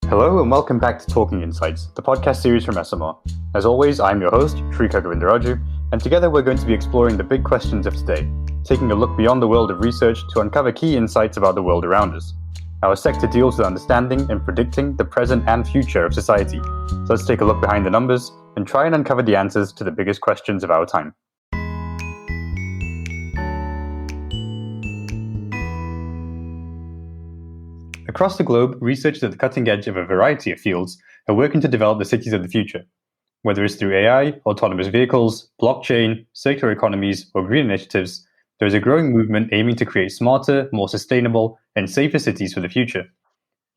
Hello and welcome back to Talking Insights, the podcast series from Esomar. As always, I'm your host, Srikar and together we're going to be exploring the big questions of today, taking a look beyond the world of research to uncover key insights about the world around us. Our sector deals with understanding and predicting the present and future of society. So let's take a look behind the numbers and try and uncover the answers to the biggest questions of our time. Across the globe, researchers at the cutting edge of a variety of fields are working to develop the cities of the future. Whether it's through AI, autonomous vehicles, blockchain, circular economies, or green initiatives, there is a growing movement aiming to create smarter, more sustainable, and safer cities for the future.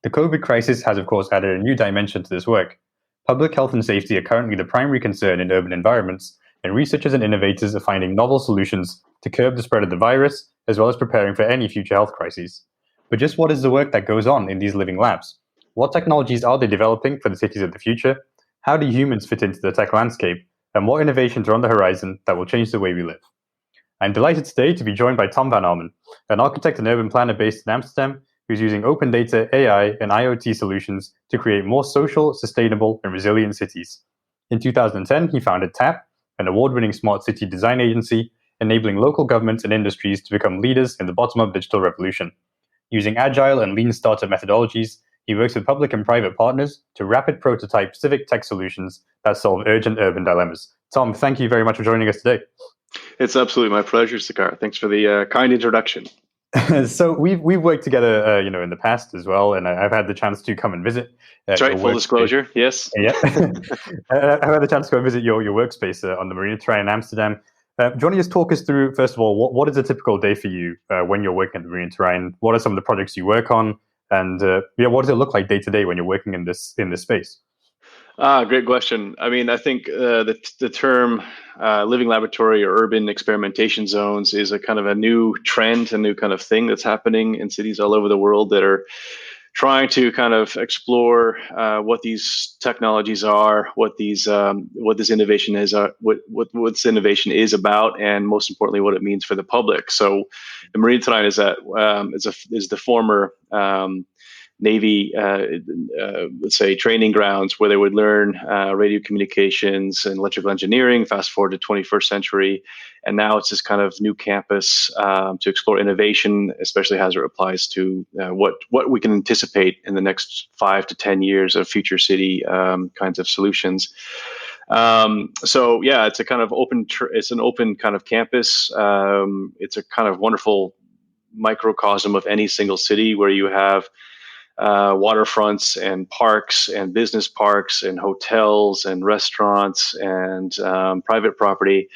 The COVID crisis has, of course, added a new dimension to this work. Public health and safety are currently the primary concern in urban environments, and researchers and innovators are finding novel solutions to curb the spread of the virus, as well as preparing for any future health crises. But just what is the work that goes on in these living labs? What technologies are they developing for the cities of the future? How do humans fit into the tech landscape? And what innovations are on the horizon that will change the way we live? I'm delighted today to be joined by Tom van Arman, an architect and urban planner based in Amsterdam, who's using open data, AI, and IoT solutions to create more social, sustainable, and resilient cities. In 2010, he founded TAP, an award-winning smart city design agency, enabling local governments and industries to become leaders in the bottom-up digital revolution. Using agile and lean startup methodologies, he works with public and private partners to rapid prototype civic tech solutions that solve urgent urban dilemmas. Tom, thank you very much for joining us today. It's absolutely my pleasure, Srikar. Thanks for the kind introduction. So we've worked together, in the past as well, and I've had the chance to come and visit. That's right, full disclosure, yes. Yeah, I've had the chance to go visit your workspace on the Marineterrein in Amsterdam. Do you want to just talk us through, first of all, what is a typical day for you when you're working at the Marineterrein? What are some of the projects you work on? And what does it look like day to day when you're working in this space? Great question. I mean, I think the term living laboratory or urban experimentation zones is a kind of a new trend, a new kind of thing that's happening in cities all over the world that are trying to kind of explore what these technologies are, what this innovation is, what this innovation is about, and most importantly, what it means for the public. So, the Marineterrein is the former Navy, let's say, training grounds where they would learn radio communications and electrical engineering. Fast forward to 21st century, and now it's this kind of new campus to explore innovation, especially as it applies to what we can anticipate in the next 5 to 10 years of future city kinds of solutions. So yeah, it's a kind of it's an open kind of campus. It's a kind of wonderful microcosm of any single city where you have waterfronts and parks and business parks and hotels and restaurants and private property.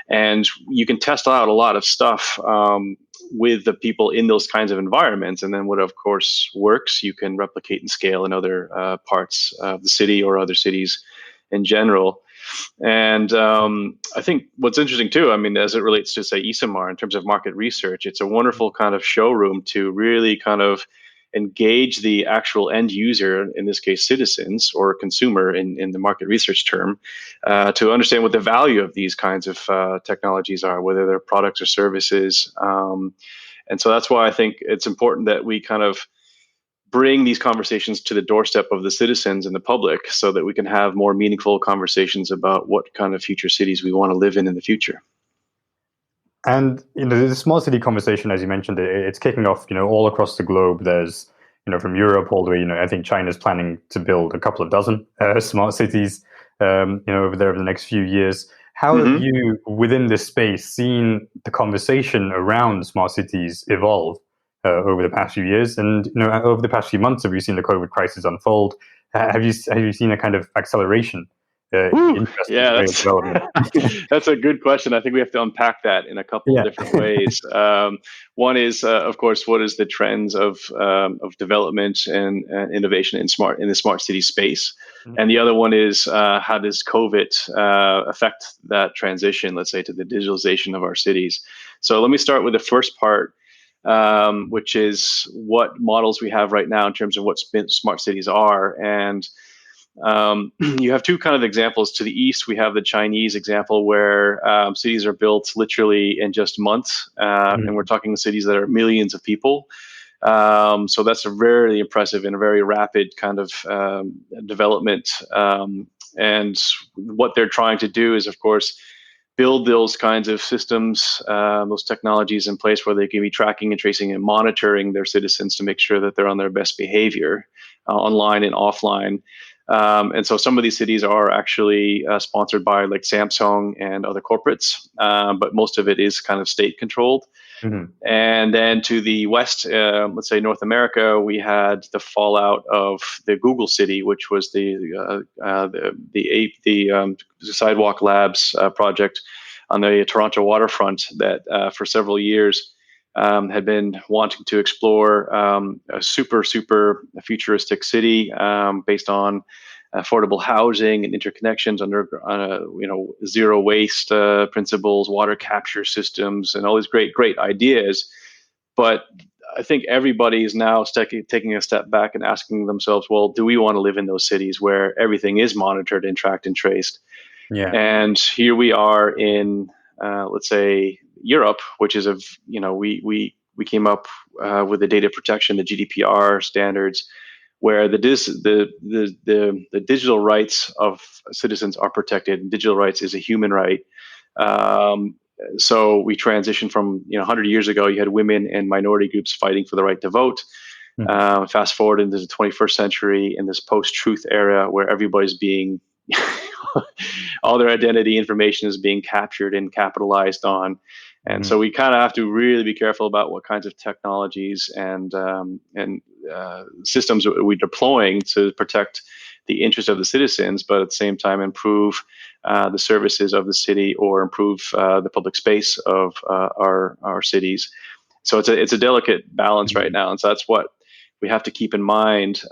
And you can test out a lot of stuff with the people in those kinds of environments. And then what, of course, works, you can replicate and scale in other parts of the city or other cities in general. And I think what's interesting too, I mean, as it relates to, say, Esomar in terms of market research, it's a wonderful kind of showroom to really kind of engage the actual end user, in this case citizens or consumer in the market research term, to understand what the value of these kinds of technologies are, whether they're products or services. And so that's why I think it's important that we kind of bring these conversations to the doorstep of the citizens and the public so that we can have more meaningful conversations about what kind of future cities we want to live in the future. And the smart city conversation, as you mentioned, it's kicking off, all across the globe. There's, from Europe all the way, I think China's planning to build a couple of dozen smart cities, over there over the next few years. How have you, within this space, seen the conversation around smart cities evolve over the past few years? And over the past few months, have you seen the COVID crisis unfold? Have you seen a kind of acceleration? Yeah, that's a good question. I think we have to unpack that in a couple of different ways. One is, of course, what is the trends of development and innovation in the smart city space, and the other one is how does COVID affect that transition, let's say, to the digitalization of our cities. So let me start with the first part, which is what models we have right now in terms of what smart cities are. And you have two kind of examples. To the east, we have the Chinese example where cities are built literally in just months, and we're talking cities that are millions of people. So that's a very impressive and a very rapid kind of development. And what they're trying to do is, of course, build those kinds of systems, those technologies in place where they can be tracking and tracing and monitoring their citizens to make sure that they're on their best behavior online and offline. And so some of these cities are actually sponsored by like Samsung and other corporates, but most of it is kind of state controlled. Mm-hmm. And then to the west, let's say North America, we had the fallout of the Google City, which was the Sidewalk Labs project on the Toronto waterfront that for several years had been wanting to explore a super futuristic city based on affordable housing and interconnections under zero waste principles, water capture systems, and all these great ideas. But I think everybody is now taking a step back and asking themselves, well, do we want to live in those cities where everything is monitored and tracked and traced? Yeah. And here we are in, let's say, Europe, which is we came up with the data protection, the GDPR standards, where the digital rights of citizens are protected. Digital rights is a human right. So we transitioned from 100 years ago, you had women and minority groups fighting for the right to vote. Mm-hmm. Fast forward into the 21st century in this post-truth era where everybody's being all their identity information is being captured and capitalized on. And so we kind of have to really be careful about what kinds of technologies and systems we're deploying to protect the interests of the citizens, but at the same time improve the services of the city or improve the public space of our cities. So it's a delicate balance right now, and so that's what we have to keep in mind.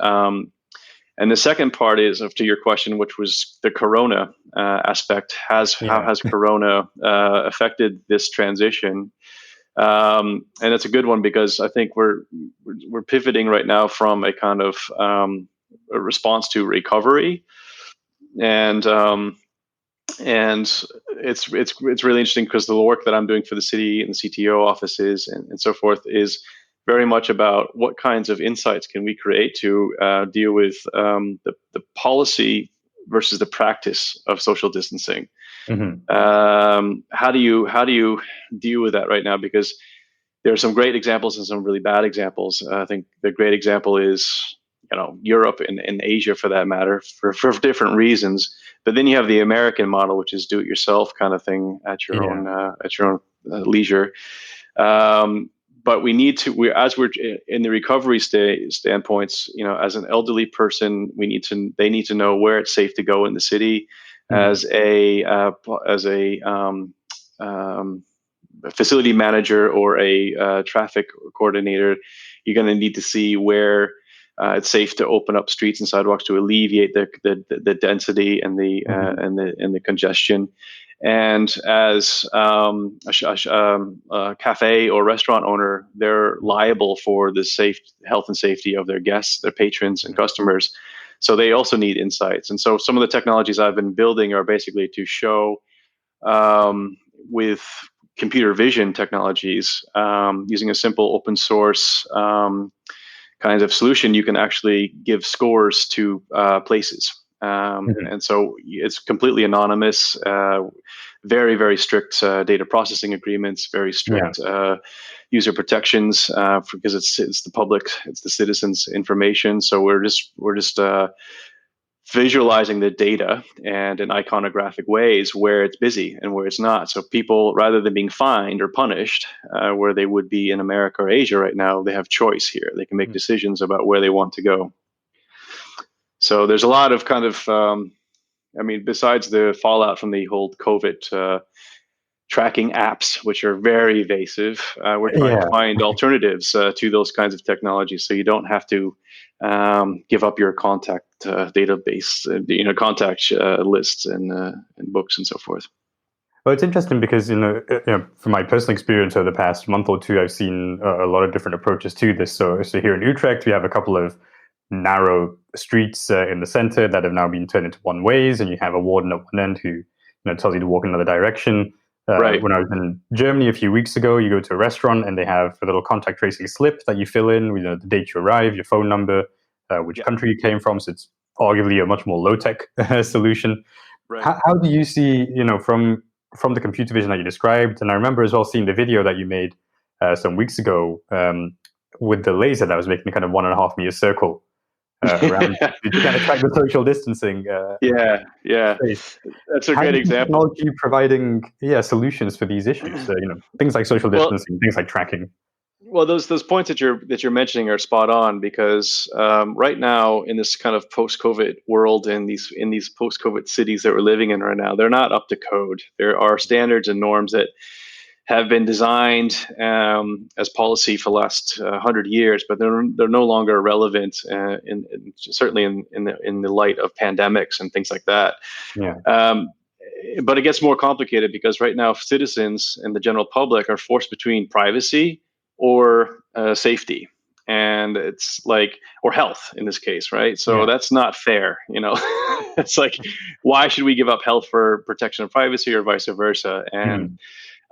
And the second part is to your question, which was the Corona aspect. How has Corona affected this transition? And it's a good one because I think we're pivoting right now from a kind of a response to recovery, and it's really interesting because the work that I'm doing for the city and the CTO offices and so forth is very much about what kinds of insights can we create to deal with the policy versus the practice of social distancing. Mm-hmm. How do you deal with that right now? Because there are some great examples and some really bad examples. I think the great example is Europe and Asia for that matter for different reasons. But then you have the American model, which is do-it-yourself kind of thing at your own leisure. But we need to, as we're in the recovery standpoints, as an elderly person, they need to know where it's safe to go in the city. Mm-hmm. As a facility manager or a traffic coordinator, you're going to need to see where it's safe to open up streets and sidewalks to alleviate the density and the and the congestion. And as a cafe or restaurant owner, they're liable for the health and safety of their guests, their patrons, and customers. So they also need insights. And so some of the technologies I've been building are basically to show with computer vision technologies, using a simple open source kind of solution, you can actually give scores to places. And so it's completely anonymous, very, very strict data processing agreements, very strict user protections because it's the public, it's the citizens' information. So we're just visualizing the data and in iconographic ways where it's busy and where it's not. So people, rather than being fined or punished, where they would be in America or Asia right now, they have choice here. They can make decisions about where they want to go. So there's a lot of kind of, besides the fallout from the whole COVID tracking apps, which are very evasive, we're trying to find alternatives to those kinds of technologies, so you don't have to give up your contact database, contact lists and books and so forth. Well, it's interesting because from my personal experience over the past month or two, I've seen a lot of different approaches to this. So here in Utrecht, we have a couple of narrow streets in the center that have now been turned into one ways, and you have a warden at one end who tells you to walk in another direction. Right. When I was in Germany a few weeks ago, you go to a restaurant and they have a little contact tracing slip that you fill in, you know, the date you arrive, your phone number, which country you came from. So it's arguably a much more low-tech solution. Right. How do you see, you know, from the computer vision that you described? And I remember as well seeing the video that you made some weeks ago with the laser that was making a kind of 1.5 meter circle around to kind of track the social distancing. Yeah. Space. That's a How great is example. technology providing solutions for these issues? You know, things like social Well, distancing, things like tracking. Well, those points that you're mentioning are spot on because right now in this kind of post-COVID world, in these post-COVID cities that we're living in right now, they're not up to code. There are standards and norms that have been designed as policy for the last 100 years, but they're no longer relevant certainly in the light of pandemics and things like that. Yeah. But it gets more complicated because right now citizens and the general public are forced between privacy or safety, and it's like, or health in this case, right? So that's not fair, you know. It's like, why should we give up health for protection of privacy or vice versa? And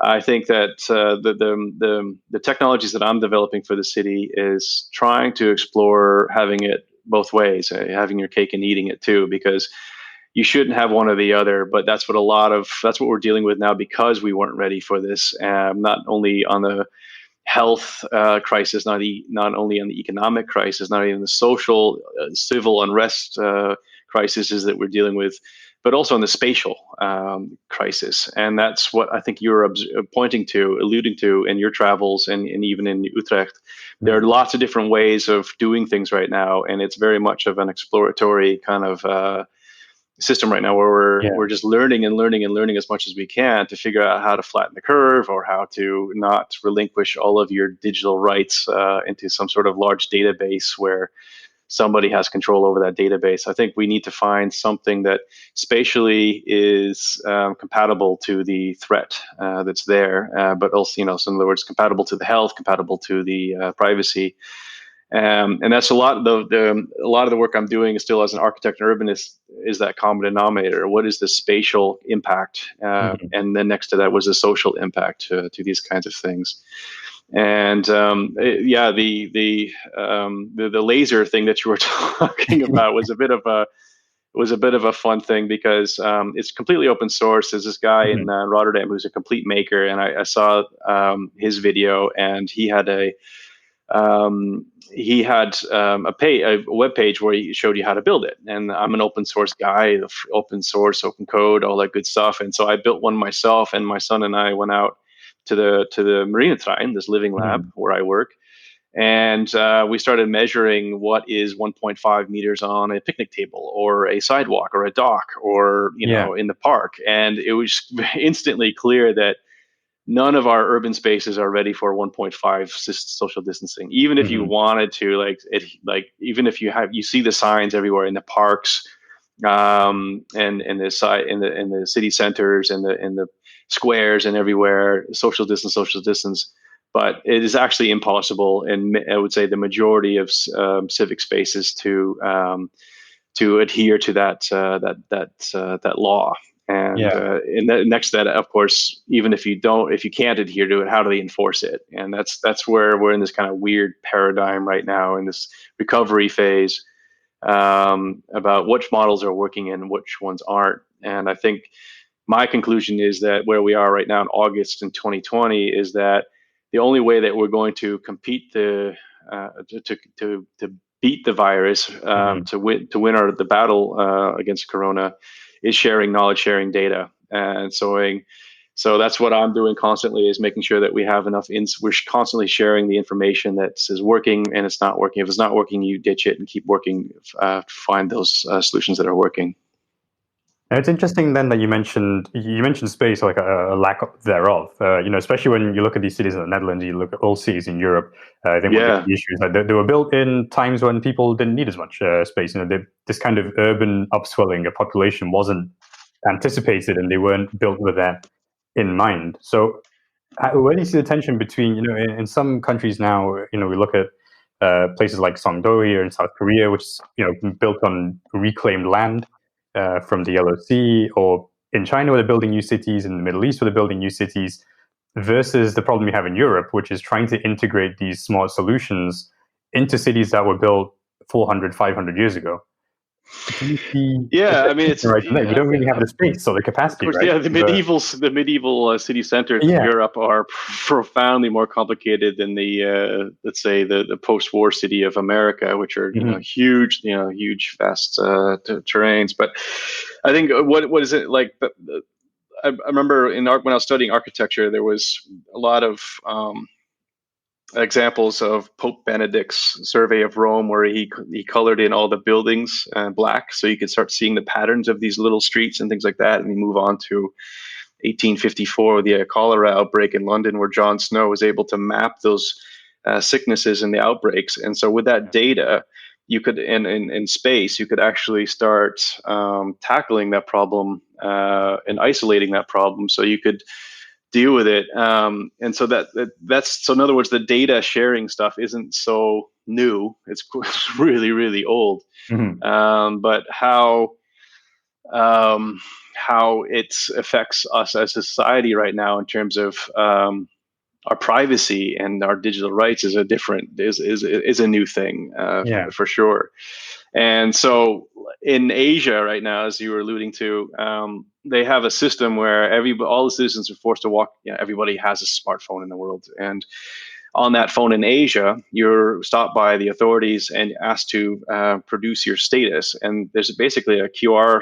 I think that the technologies that I'm developing for the city is trying to explore having it both ways, having your cake and eating it too, because you shouldn't have one or the other. But that's what we're dealing with now because we weren't ready for this. Not only on the health crisis, not only on the economic crisis, not even the social, civil unrest crises that we're dealing with, but also on the spatial crisis. And that's what I think you're alluding to in your travels and even in Utrecht. There are lots of different ways of doing things right now, and it's very much of an exploratory kind of system right now where we're just learning as much as we can to figure out how to flatten the curve or how to not relinquish all of your digital rights into some sort of large database where somebody has control over that database. I think we need to find something that spatially is compatible to the threat that's there, but also, so in other words, compatible to the health, compatible to the privacy. And that's a lot of the work I'm doing still as an architect and urbanist is that common denominator. What is the spatial impact? And then next to that was the social impact to these kinds of things. And the laser thing that you were talking about was a bit of a fun thing because it's completely open source. There's this guy in Rotterdam who's a complete maker, and I saw his video, and he had a web page where he showed you how to build it. And I'm an open source guy, open source, open code, all that good stuff. And so I built one myself, and my son and I went out to the Marineterrein, this living lab where I work. And we started measuring what is 1.5 meters on a picnic table or a sidewalk or a dock or, in the park. And it was instantly clear that none of our urban spaces are ready for 1.5 social distancing. Even if you wanted to, even if you see the signs everywhere in the parks, and in the city centers and the squares and everywhere, social distance. But it is actually impossible, and I would say the majority of civic spaces to adhere to that law. And next to that, of course, even if you can't adhere to it, how do they enforce it? And that's where we're in this kind of weird paradigm right now in this recovery phase about which models are working and which ones aren't. And I think my conclusion is that where we are right now in August in 2020 is that the only way that we're going to compete to beat the virus, to win the battle against Corona, is sharing knowledge, sharing data. And so that's what I'm doing constantly, is making sure that we have enough. We're constantly sharing the information that is working and it's not working. If it's not working, you ditch it and keep working to find those solutions that are working. And it's interesting then that you mentioned space, like a lack thereof. Especially when you look at these cities in the Netherlands, you look at all cities in Europe. I think one of the issues is that they were built in times when people didn't need as much space. This kind of urban upswelling of population wasn't anticipated, and they weren't built with that in mind. So, where do you see the tension between, in some countries now, we look at places like Songdo here in South Korea, which is built on reclaimed land from the Yellow Sea, or in China where they're building new cities, in the Middle East where they're building new cities, versus the problem you have in Europe, which is trying to integrate these smart solutions into cities that were built 400, 500 years ago. Do you see Yeah, I mean, right from there? We don't really have the space or the of capacity, course, right? yeah. The medieval city centers of Yeah. Europe are profoundly more complicated than the let's say the post-war city of America, which are huge, huge vast terrains. But I think what is it like? I remember when I was studying architecture, there was a lot of examples of Pope Benedict's survey of Rome, where he colored in all the buildings black, so you could start seeing the patterns of these little streets and things like that. And we move on to 1854, the cholera outbreak in London, where John Snow was able to map those sicknesses and the outbreaks. And so with that data, you could in space, you could actually start tackling that problem and isolating that problem, so you could deal with it. And so that's so in other words, the data sharing stuff isn't so new. It's really, really old. But how it affects us as a society right now in terms of our privacy and our digital rights is a new thing for sure. And so in Asia right now, as you were alluding to, they have a system where all the citizens are forced to walk. Everybody has a smartphone in the world, and on that phone in Asia, you're stopped by the authorities and asked to produce your status. And there's basically a QR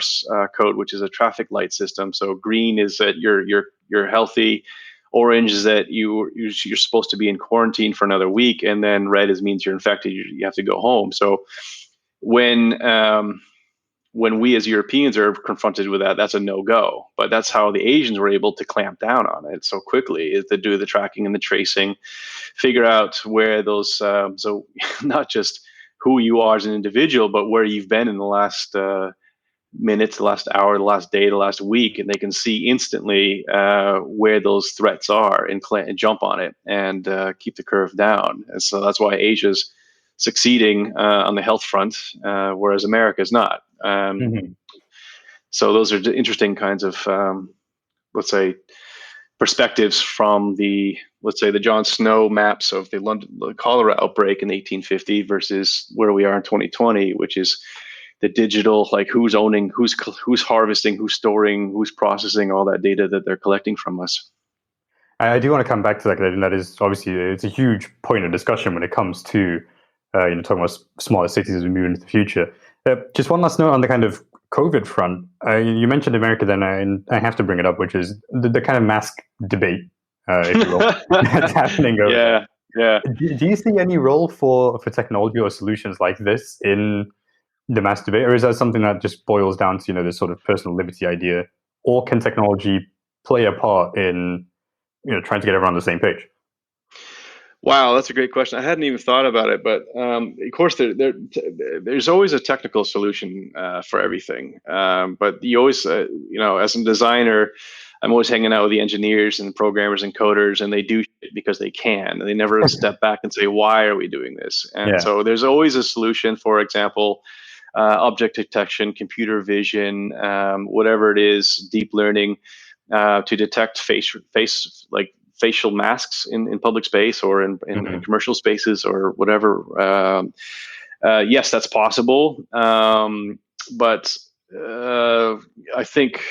code, which is a traffic light system. So green is that you're healthy. Orange is that you're supposed to be in quarantine for another week, and then red means you're infected. You have to go home. So when we as Europeans are confronted with that, that's a no-go. But that's how the Asians were able to clamp down on it so quickly, is to do the tracking and the tracing, figure out where those, so not just who you are as an individual, but where you've been in the last minutes, the last hour, the last day, the last week, and they can see instantly where those threats are and jump on it and keep the curve down. And so that's why Asia's succeeding on the health front, whereas America is not. So those are interesting kinds of, let's say, perspectives from the John Snow maps of the cholera outbreak in 1850 versus where we are in 2020, which is the digital, like who's owning, who's harvesting, who's storing, who's processing all that data that they're collecting from us. I do want to come back to that, and that is obviously it's a huge point of discussion when it comes to talking about smaller cities as we move into the future. Just one last note on the kind of COVID front. You mentioned America, then I have to bring it up, which is the kind of mask debate, if you will, that's happening over there. Yeah. Do you see any role for technology or solutions like this in the mask debate, or is that something that just boils down to this sort of personal liberty idea, or can technology play a part in trying to get everyone on the same page? Wow, that's a great question. I hadn't even thought about it, but of course, there's always a technical solution for everything. But you always, as a designer, I'm always hanging out with the engineers and programmers and coders, and they do it because they can. And they never step back and say, "Why are we doing this?" And so there's always a solution. For example, object detection, computer vision, whatever it is, deep learning to detect facial masks in public space or in commercial spaces or whatever. Yes, that's possible. But I think,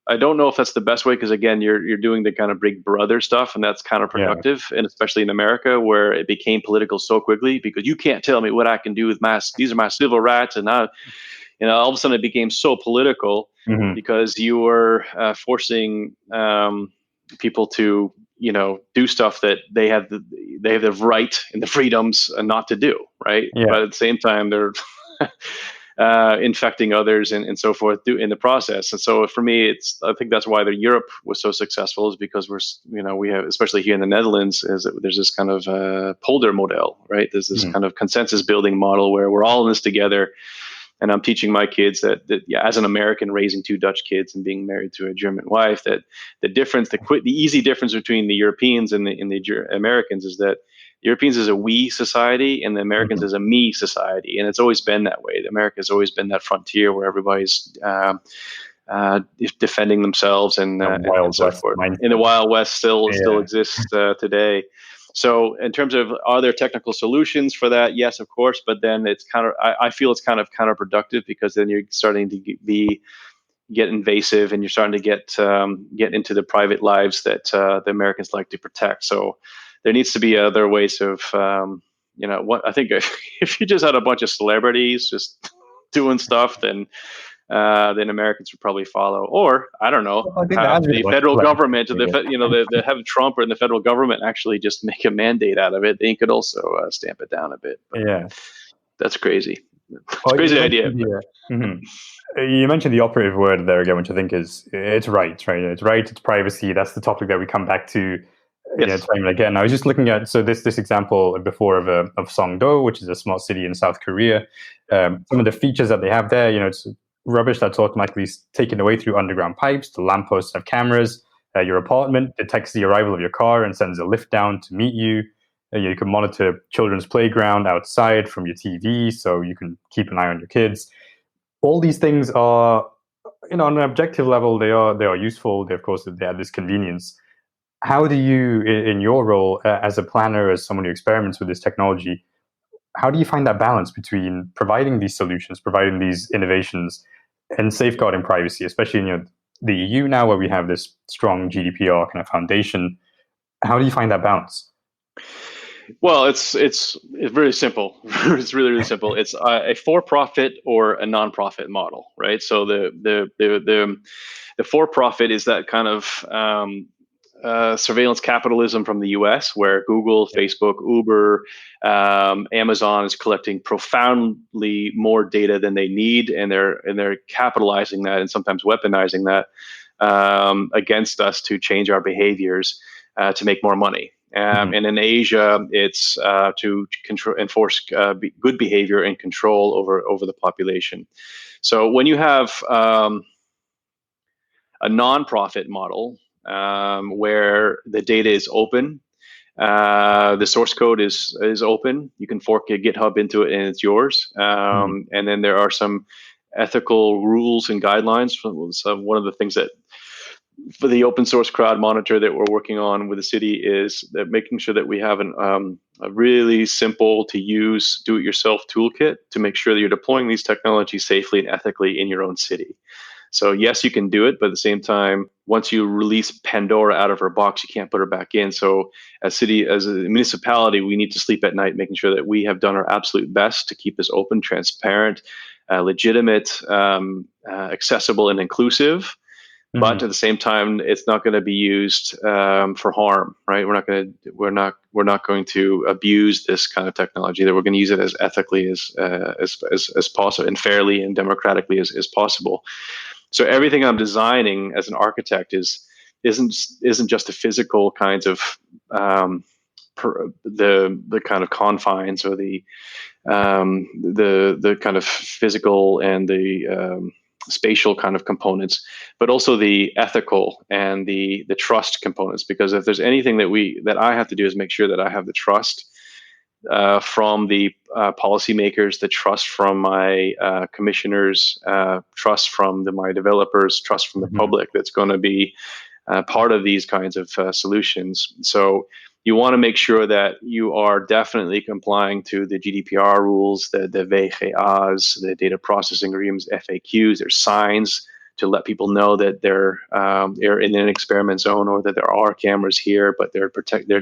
I don't know if that's the best way, because again, you're doing the kind of big brother stuff, and that's counterproductive, and especially in America, where it became political so quickly, because you can't tell me what I can do with these are my civil rights, and now, all of a sudden it became so political because you were forcing people to do stuff that they have the right and the freedoms not to do, right? But at the same time, they're infecting others and so forth in the process. And so for me, I think that's why Europe was so successful, is because we have, especially here in the Netherlands, there's this kind of polder model, right? There's this kind of consensus building model where we're all in this together. And I'm teaching my kids that as an American raising two Dutch kids and being married to a German wife, that the easy difference between the Europeans and the Americans is that the Europeans is a we society and the Americans is a me society. And it's always been that way. America has always been that frontier where everybody's defending themselves and so West forth. mindset. In the Wild West still exists today. So in terms of, are there technical solutions for that? Yes, of course. But then I feel it's kind of counterproductive, because then you're starting to get invasive, and you're starting to get into the private lives that the Americans like to protect. So there needs to be other ways of, what I think if you just had a bunch of celebrities just doing stuff, then Americans would probably follow. Or I don't know, I think have the federal government, the have Trump or the federal government actually just make a mandate out of it. They could also stamp it down a bit. But that's crazy. It's a crazy idea. You mentioned the operative word there again, which I think is it's right. It's right. It's privacy. That's the topic that we come back to. Yes. Time and again. I was just looking at this example before of Songdo, which is a smart city in South Korea. Some of the features that they have there, it's rubbish that's automatically taken away through underground pipes. The lampposts have cameras. Your apartment detects the arrival of your car and sends a lift down to meet you. You can monitor children's playground outside from your TV, so you can keep an eye on your kids. All these things are, on an objective level, they are useful. Of course, they have this convenience. How do you, in your role as a planner, as someone who experiments with this technology, how do you find that balance between providing these solutions, providing these innovations, and safeguarding privacy, especially in the EU now, where we have this strong GDPR kind of foundation? How do you find that balance? Well, it's very simple. It's really, really simple. It's a for-profit or a non-profit model, right? So the for-profit is that kind of surveillance capitalism from the US, where Google, Facebook, Uber, Amazon is collecting profoundly more data than they need, and they're capitalizing that and sometimes weaponizing that against us to change our behaviors to make more money. And in Asia, it's to enforce good behavior and control over the population. So when you have a nonprofit model where the data is open, the source code is open, you can fork a GitHub into it and it's yours. And then there are some ethical rules and guidelines. So one of the things that for the open source crowd monitor that we're working on with the city is that making sure that we have a really simple to use do-it-yourself toolkit to make sure that you're deploying these technologies safely and ethically in your own city. So yes, you can do it, but at the same time, once you release Pandora out of her box, you can't put her back in. So as a municipality, we need to sleep at night making sure that we have done our absolute best to keep this open, transparent, legitimate, accessible, and inclusive. But at the same time, it's not going to be used for harm, right? We're not going to abuse this kind of technology. That we're going to use it as ethically as possible, and fairly and democratically as possible. So everything I'm designing as an architect isn't just the physical kinds of the kind of confines or the kind of physical and the spatial kind of components, but also the ethical and the trust components. Because if there's anything that I have to do is make sure that I have the trust from the policymakers, the trust from my commissioners, trust from my developers, trust from the public that's going to be part of these kinds of solutions. So you want to make sure that you are definitely complying to the GDPR rules, the VGA's, the data processing agreements, FAQs. There's signs to let people know that they're in an experiment zone, or that there are cameras here, but their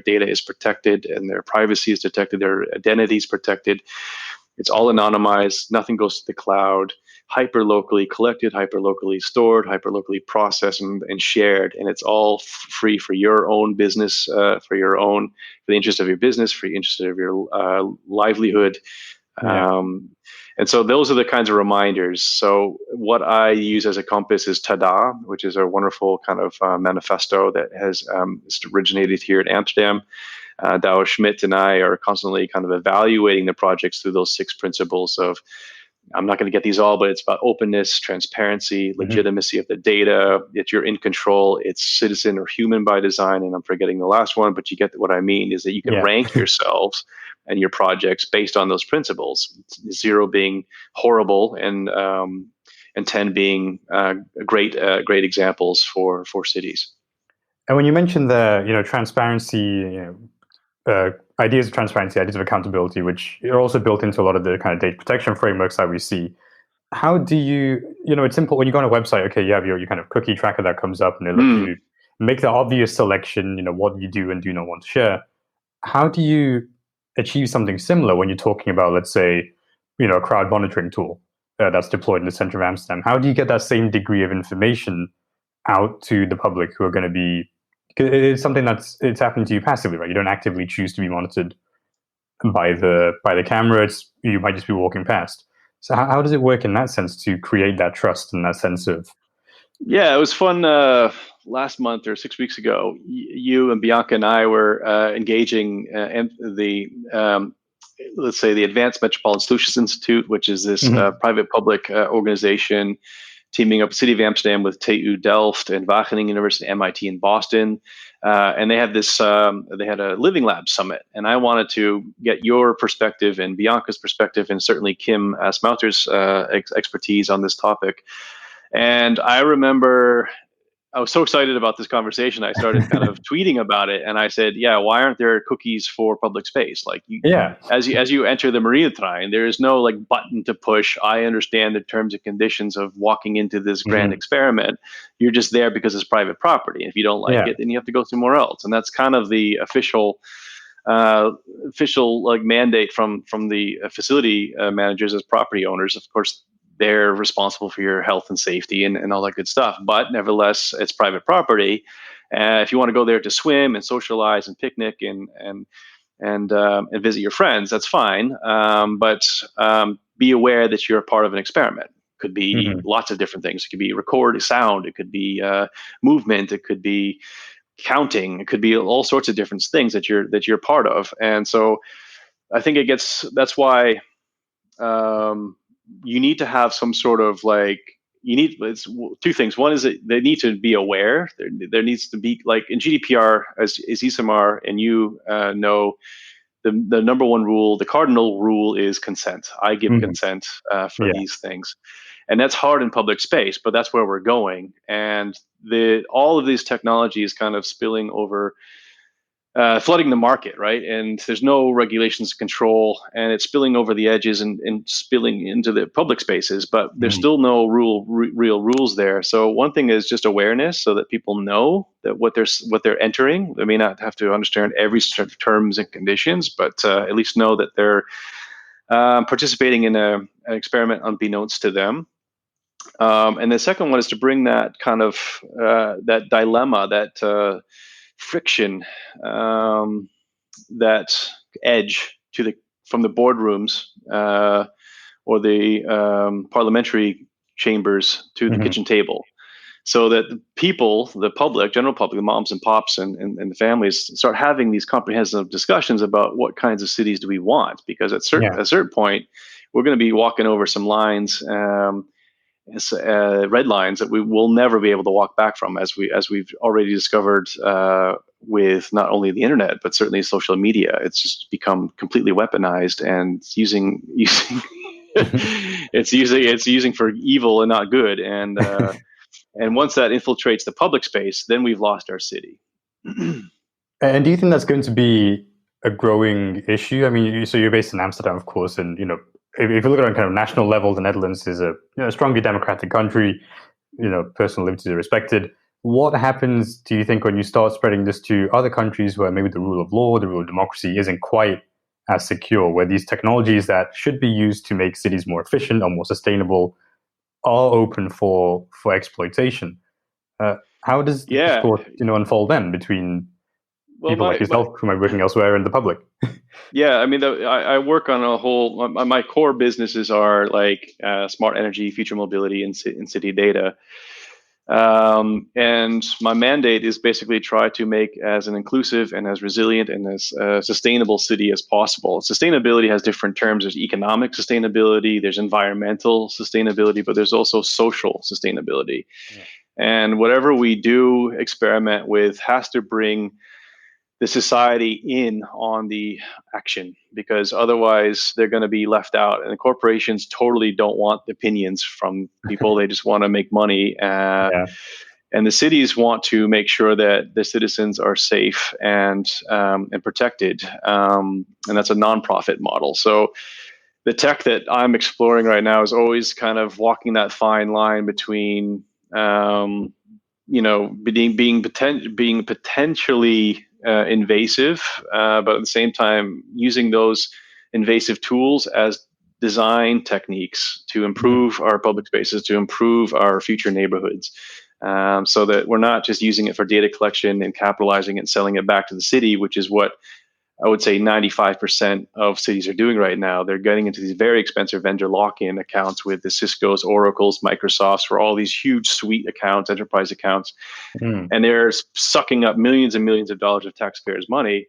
data is protected and their privacy is protected, their identity is protected. It's all anonymized. Nothing goes to the cloud. Hyper locally collected, hyper locally stored, hyper locally processed and shared, and it's all free for your own business, for the interest of your business, for the interest of your livelihood. And so those are the kinds of reminders. So what I use as a compass is TADA, which is a wonderful kind of manifesto that has originated here in Amsterdam. Douwe Schmidt and I are constantly kind of evaluating the projects through those 6 principles of, I'm not going to get these all, but it's about openness, transparency, legitimacy of the data, that you're in control, it's citizen or human by design, and I'm forgetting the last one, but you get what I mean, is that you can rank yourselves and your projects based on those principles. 0 being horrible and and 10 being great examples for cities. And when you mentioned the transparency, ideas of transparency, ideas of accountability, which are also built into a lot of the kind of data protection frameworks that we see. How do you, it's simple when you go on a website, okay, you have your kind of cookie tracker that comes up and you make the obvious selection, what you do and do not want to share. How do you achieve something similar when you're talking about, let's say, a crowd monitoring tool that's deployed in the center of Amsterdam? How do you get that same degree of information out to the public who are going to be, it's something it's happening to you passively, right? You don't actively choose to be monitored by the camera. You might just be walking past. So how does it work in that sense to create that trust and that sense of? Yeah, it was fun. Last month or 6 weeks ago, you and Bianca and I were engaging let's say the Advanced Metropolitan Solutions Institute, which is this private-public organization teaming up the City of Amsterdam with TU Delft and Wageningen University, MIT in Boston. And they had they had a Living Lab Summit. And I wanted to get your perspective and Bianca's perspective and certainly Kim Smouter's expertise on this topic. And I remember I was so excited about this conversation. I started kind of tweeting about it, and I said, "Yeah, why aren't there cookies for public space? Like, as you enter the Marineterrein, there is no like button to push. I understand the terms and conditions of walking into this grand experiment. You're just there because it's private property. If you don't like it, then you have to go somewhere else." And that's kind of the official like mandate from the facility managers as property owners. Of course, they're responsible for your health and safety and all that good stuff. But nevertheless, it's private property. If you want to go there to swim and socialize and picnic and visit your friends, that's fine. But be aware that you're a part of an experiment. Could be lots of different things. It could be recorded sound. It could be movement. It could be counting. It could be all sorts of different things that you're part of. And so I think that's why you need to have some sort of it's two things. One is that they need to be aware. There needs to be, like in GDPR, as Esomar and you know, the number one rule, the cardinal rule is consent. I give consent for these things. And that's hard in public space, but that's where we're going. And all of these technologies kind of spilling over, flooding the market, right? And there's no regulations to control, and it's spilling over the edges and spilling into the public spaces, but there's still no real rules there. So one thing is just awareness, so that people know that what they're entering. They may not have to understand every terms and conditions, but at least know that they're participating in an experiment unbeknownst to them. And the second one is to bring that kind of that dilemma, that friction, that edge from the boardrooms or the parliamentary chambers to the kitchen table, so that the people, the public, general public, the moms and pops and the families start having these comprehensive discussions about what kinds of cities do we want. Because at a certain point, we're going to be walking over some lines, red lines that we will never be able to walk back from, as we've already discovered with not only the internet but certainly social media. It's just become completely weaponized and using it's using for evil and not good. And and once that infiltrates the public space, then we've lost our city. And do you think that's going to be a growing issue? I mean, so you're based in Amsterdam, of course, and if you look at it on kind of national level, the Netherlands is a strongly democratic country. Personal liberties are respected. What happens, do you think, when you start spreading this to other countries where maybe the rule of law, the rule of democracy isn't quite as secure, where these technologies that should be used to make cities more efficient or more sustainable are open for exploitation? How does this thought, unfold then between people like yourself who might be working elsewhere and the public? Yeah, I mean, I work on a whole. My core businesses are like smart energy, future mobility, and city data. And my mandate is basically try to make as an inclusive and as resilient and as sustainable city as possible. Sustainability has different terms. There's economic sustainability, there's environmental sustainability, but there's also social sustainability. Yeah. And whatever we do experiment with has to bring the society in on the action, because otherwise they're going to be left out. And the corporations totally don't want opinions from people. They just want to make money. Yeah. And the cities want to make sure that the citizens are safe and protected. And that's a nonprofit model. So the tech that I'm exploring right now is always kind of walking that fine line between, being potentially invasive, but at the same time using those invasive tools as design techniques to improve our public spaces, to improve our future neighborhoods, so that we're not just using it for data collection and capitalizing it and selling it back to the city, which is what I would say 95% of cities are doing right now. They're getting into these very expensive vendor lock-in accounts with the Cisco's, Oracle's, Microsoft's for all these huge suite accounts, enterprise accounts, and they're sucking up millions and millions of dollars of taxpayers' money.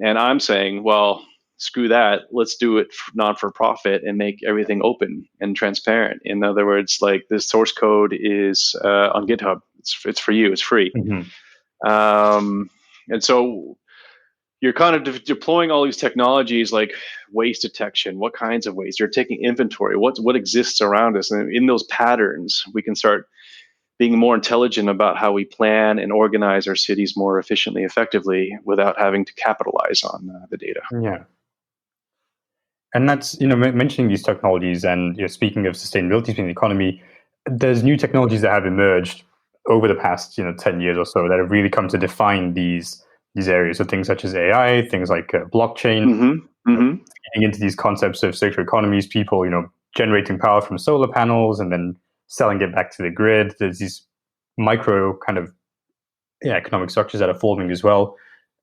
And I'm saying, well, screw that. Let's do it non-for-profit and make everything open and transparent. In other words, like the source code is on GitHub. It's for you. It's free. And so you're kind of deploying all these technologies like waste detection. What kinds of waste? You're taking inventory. What exists around us, and in those patterns, we can start being more intelligent about how we plan and organize our cities more efficiently, effectively, without having to capitalize on the data. Yeah. And that's, mentioning these technologies and speaking of sustainability in the economy, there's new technologies that have emerged over the past 10 years or so that have really come to define these areas. So things such as AI, things like blockchain, getting into these concepts of circular economies, people generating power from solar panels and then selling it back to the grid. There's these micro kind of economic structures that are forming as well.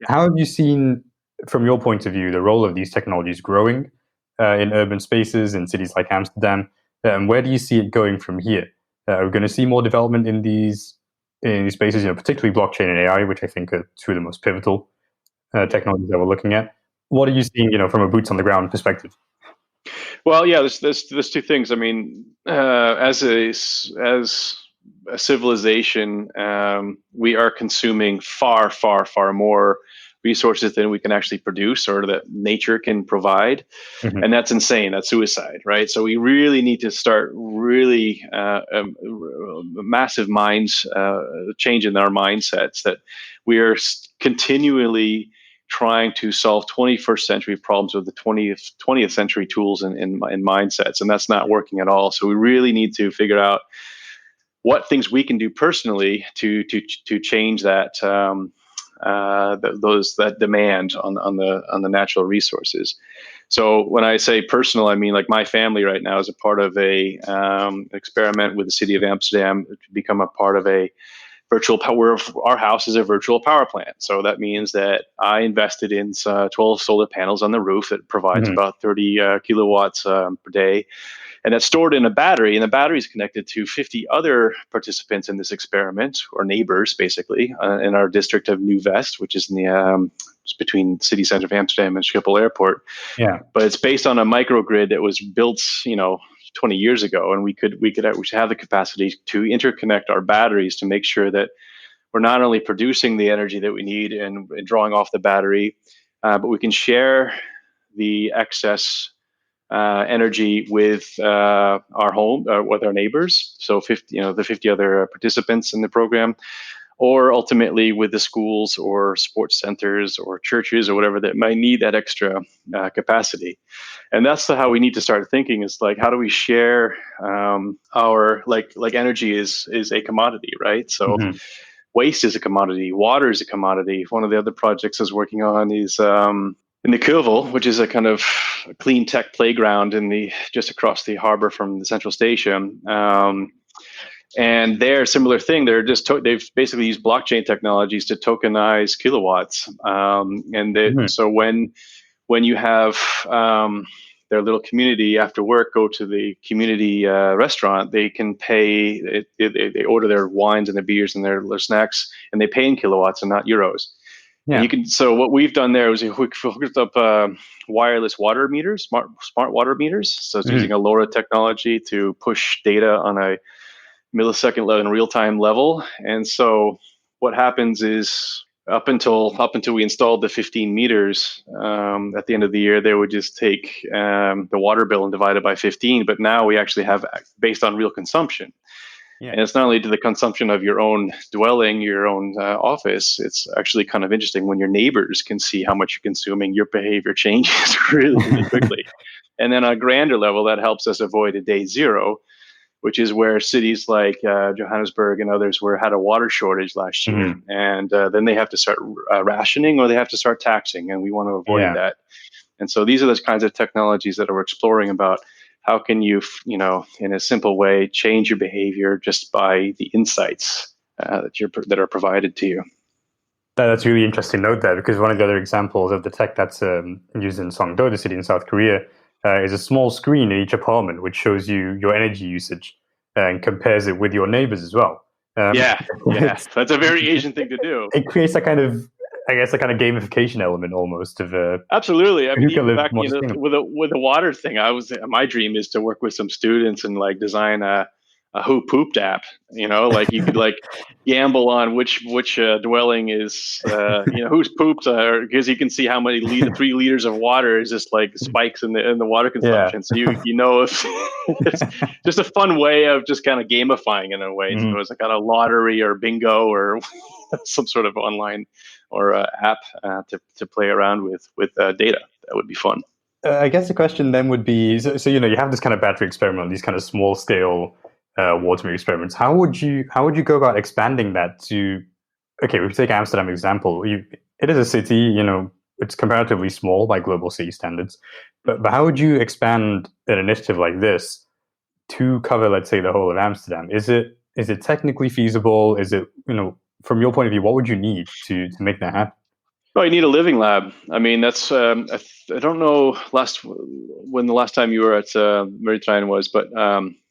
How have you seen, from your point of view, the role of these technologies growing in urban spaces in cities like Amsterdam? Where do you see it going from here? Are we going to see more development in these spaces, particularly blockchain and AI, which I think are two of the most pivotal technologies that we're looking at? What are you seeing, from a boots on the ground perspective? Well, yeah, there's two things. I mean, as a civilization, we are consuming far, far, far more resources than we can actually produce or that nature can provide. And that's insane. That's suicide, right? So we really need to start really massive change in our mindsets, that we are continually trying to solve 21st century problems with the 20th century tools and mindsets, and that's not working at all. So we really need to figure out what things we can do personally to change that that demand on the natural resources. So when I say personal, I mean like my family right now is a part of a experiment with the city of Amsterdam to become a part of a virtual power. Our house is a virtual power plant. So that means that I invested in 12 solar panels on the roof that provides about 30 kilowatts per day. And that's stored in a battery, and the battery is connected to 50 other participants in this experiment, or neighbors, basically, in our district of New West, which is in the between the city center of Amsterdam and Schiphol Airport. Yeah. But it's based on a microgrid that was built, 20 years ago, and we should have the capacity to interconnect our batteries to make sure that we're not only producing the energy that we need and drawing off the battery, but we can share the excess energy with our home, with our neighbors. So the 50 other participants in the program, or ultimately with the schools or sports centers or churches or whatever that might need that extra capacity. And that's how we need to start thinking, is like, how do we share our like energy is a commodity, right? So waste is a commodity, water is a commodity. One of the other projects I was working on is in the Keuvel, which is a kind of clean tech playground just across the harbor from the central station. And they're a similar thing. They've basically used blockchain technologies to tokenize kilowatts. So when you have their little community after work go to the community restaurant, they can pay. They order their wines and their beers and their snacks, and they pay in kilowatts and not euros. Yeah. So what we've done there is we hooked up wireless water meters, smart water meters. So it's using a LoRa technology to push data on a millisecond level, in real time level. And so what happens is up until we installed the 15 meters at the end of the year, they would just take the water bill and divide it by 15. But now we actually have based on real consumption. Yeah. And it's not only to the consumption of your own dwelling, your own office. It's actually kind of interesting when your neighbors can see how much you're consuming. Your behavior changes really, really quickly. And then on a grander level, that helps us avoid a day zero, which is where cities like Johannesburg and others had a water shortage last year. Mhm. And then they have to start rationing or they have to start taxing, and we want to avoid that. And so these are those kinds of technologies that we're exploring about. How can you, in a simple way, change your behavior just by the insights that are provided to you? That's really interesting note there, because one of the other examples of the tech that's used in Songdo, the city in South Korea, is a small screen in each apartment which shows you your energy usage and compares it with your neighbors as well. Yeah, that's a very Asian thing to do. It creates a kind of, I guess, a kind of gamification element almost of absolutely. I mean, who can even live back more with the water thing, my dream is to work with some students and like design a who pooped app. Like you could like gamble on which dwelling is who's pooped, because you can see how many 3 liters of water is just like spikes in the water consumption. So if it's just a fun way of just kind of gamifying in a way. So it's a kind of lottery or bingo or some sort of online or app to play around with data. That would be fun. I guess the question then would be, so you have this kind of battery experiment, these kind of small scale water experiments. How would you go about expanding that to? Okay, we take Amsterdam example. It is a city, it's comparatively small by global city standards, but how would you expand an initiative like this to cover, let's say, the whole of Amsterdam? Is it technically feasible? Is it, from your point of view, what would you need to make that happen? Well, you need a living lab. I mean, that's I don't know when the last time you were at Marineterrein was, but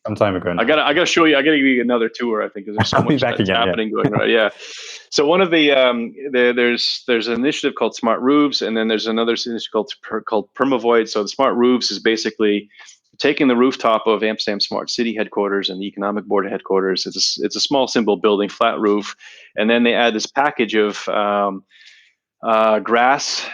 some time ago. I gotta show you. I gotta give you another tour. I think because there's so much that's happening going right. Yeah. So one of there's an initiative called Smart Roofs, and then there's another initiative called Permavoid. So the Smart Roofs is basically taking the rooftop of Amsterdam Smart City headquarters and the Economic Board headquarters. It's a small, simple building, flat roof, and then they add this package of grass,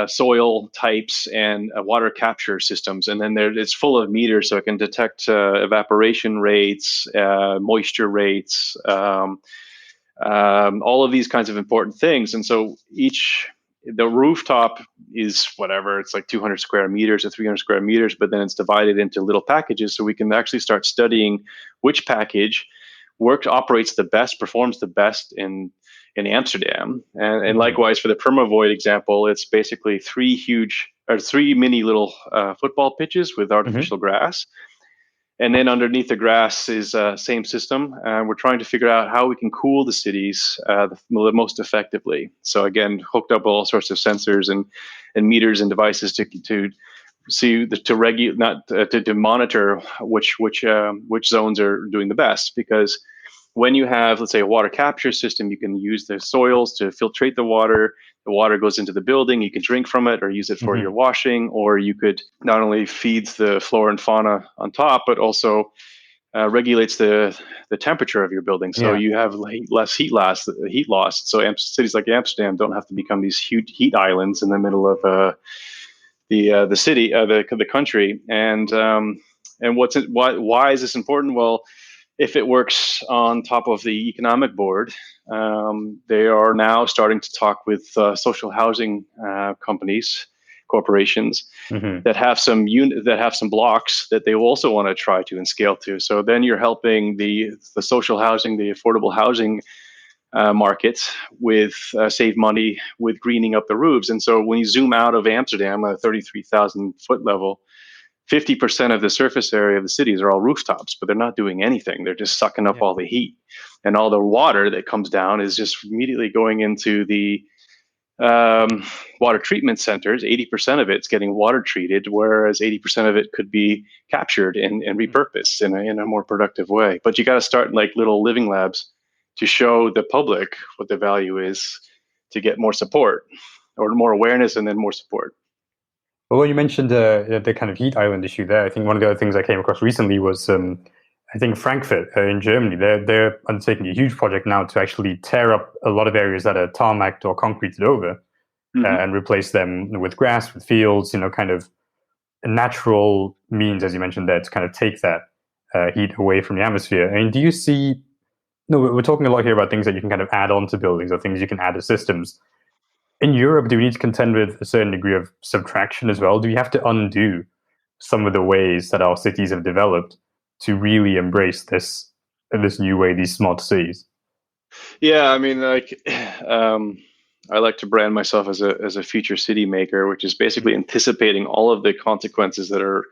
soil types, and water capture systems. And then it's full of meters, so it can detect evaporation rates, moisture rates, all of these kinds of important things. And so the rooftop is whatever, it's like 200 square meters or 300 square meters, but then it's divided into little packages, so we can actually start studying which package operates the best, performs the best in Amsterdam. And likewise for the Permavoid example, it's basically three mini little football pitches with artificial grass. And then underneath the grass is same system. We're trying to figure out how we can cool the cities the most effectively. So again, hooked up all sorts of sensors and meters and devices to see to monitor which zones are doing the best. Because when you have, let's say, a water capture system, you can use the soils to filtrate the water. The water goes into the building. You can drink from it or use it for your washing, or you could not only feeds the flora and fauna on top, but also regulates the temperature of your building. So you have less heat loss. So cities like Amsterdam don't have to become these huge heat islands in the middle of the city, the country. And why is this important? Well, if it works on top of the Economic Board, they are now starting to talk with social housing companies, corporations that have some blocks that they also want to try to and scale to. So then you're helping the social housing, the affordable housing market with save money with greening up the roofs. And so when you zoom out of Amsterdam at 33,000 foot level, 50% of the surface area of the cities are all rooftops, but they're not doing anything. They're just sucking up all the heat, and all the water that comes down is just immediately going into the water treatment centers. 80% of it's getting water treated, whereas 80% of it could be captured and repurposed in a more productive way. But you got to start in like little living labs to show the public what the value is, to get more support or more awareness and then more support. Well, you mentioned the kind of heat island issue there. I think one of the other things I came across recently was I think Frankfurt in Germany, they're undertaking a huge project now to actually tear up a lot of areas that are tarmacked or concreted over and replace them with grass, with fields, kind of a natural means, as you mentioned there, to kind of take that heat away from the atmosphere. I mean, do you see? No, we're talking a lot here about things that you can kind of add on to buildings or things you can add to systems. In Europe, do we need to contend with a certain degree of subtraction as well? Do we have to undo some of the ways that our cities have developed to really embrace this new way, these smart cities? Yeah, I mean, I like to brand myself as a future city maker, which is basically anticipating all of the consequences that are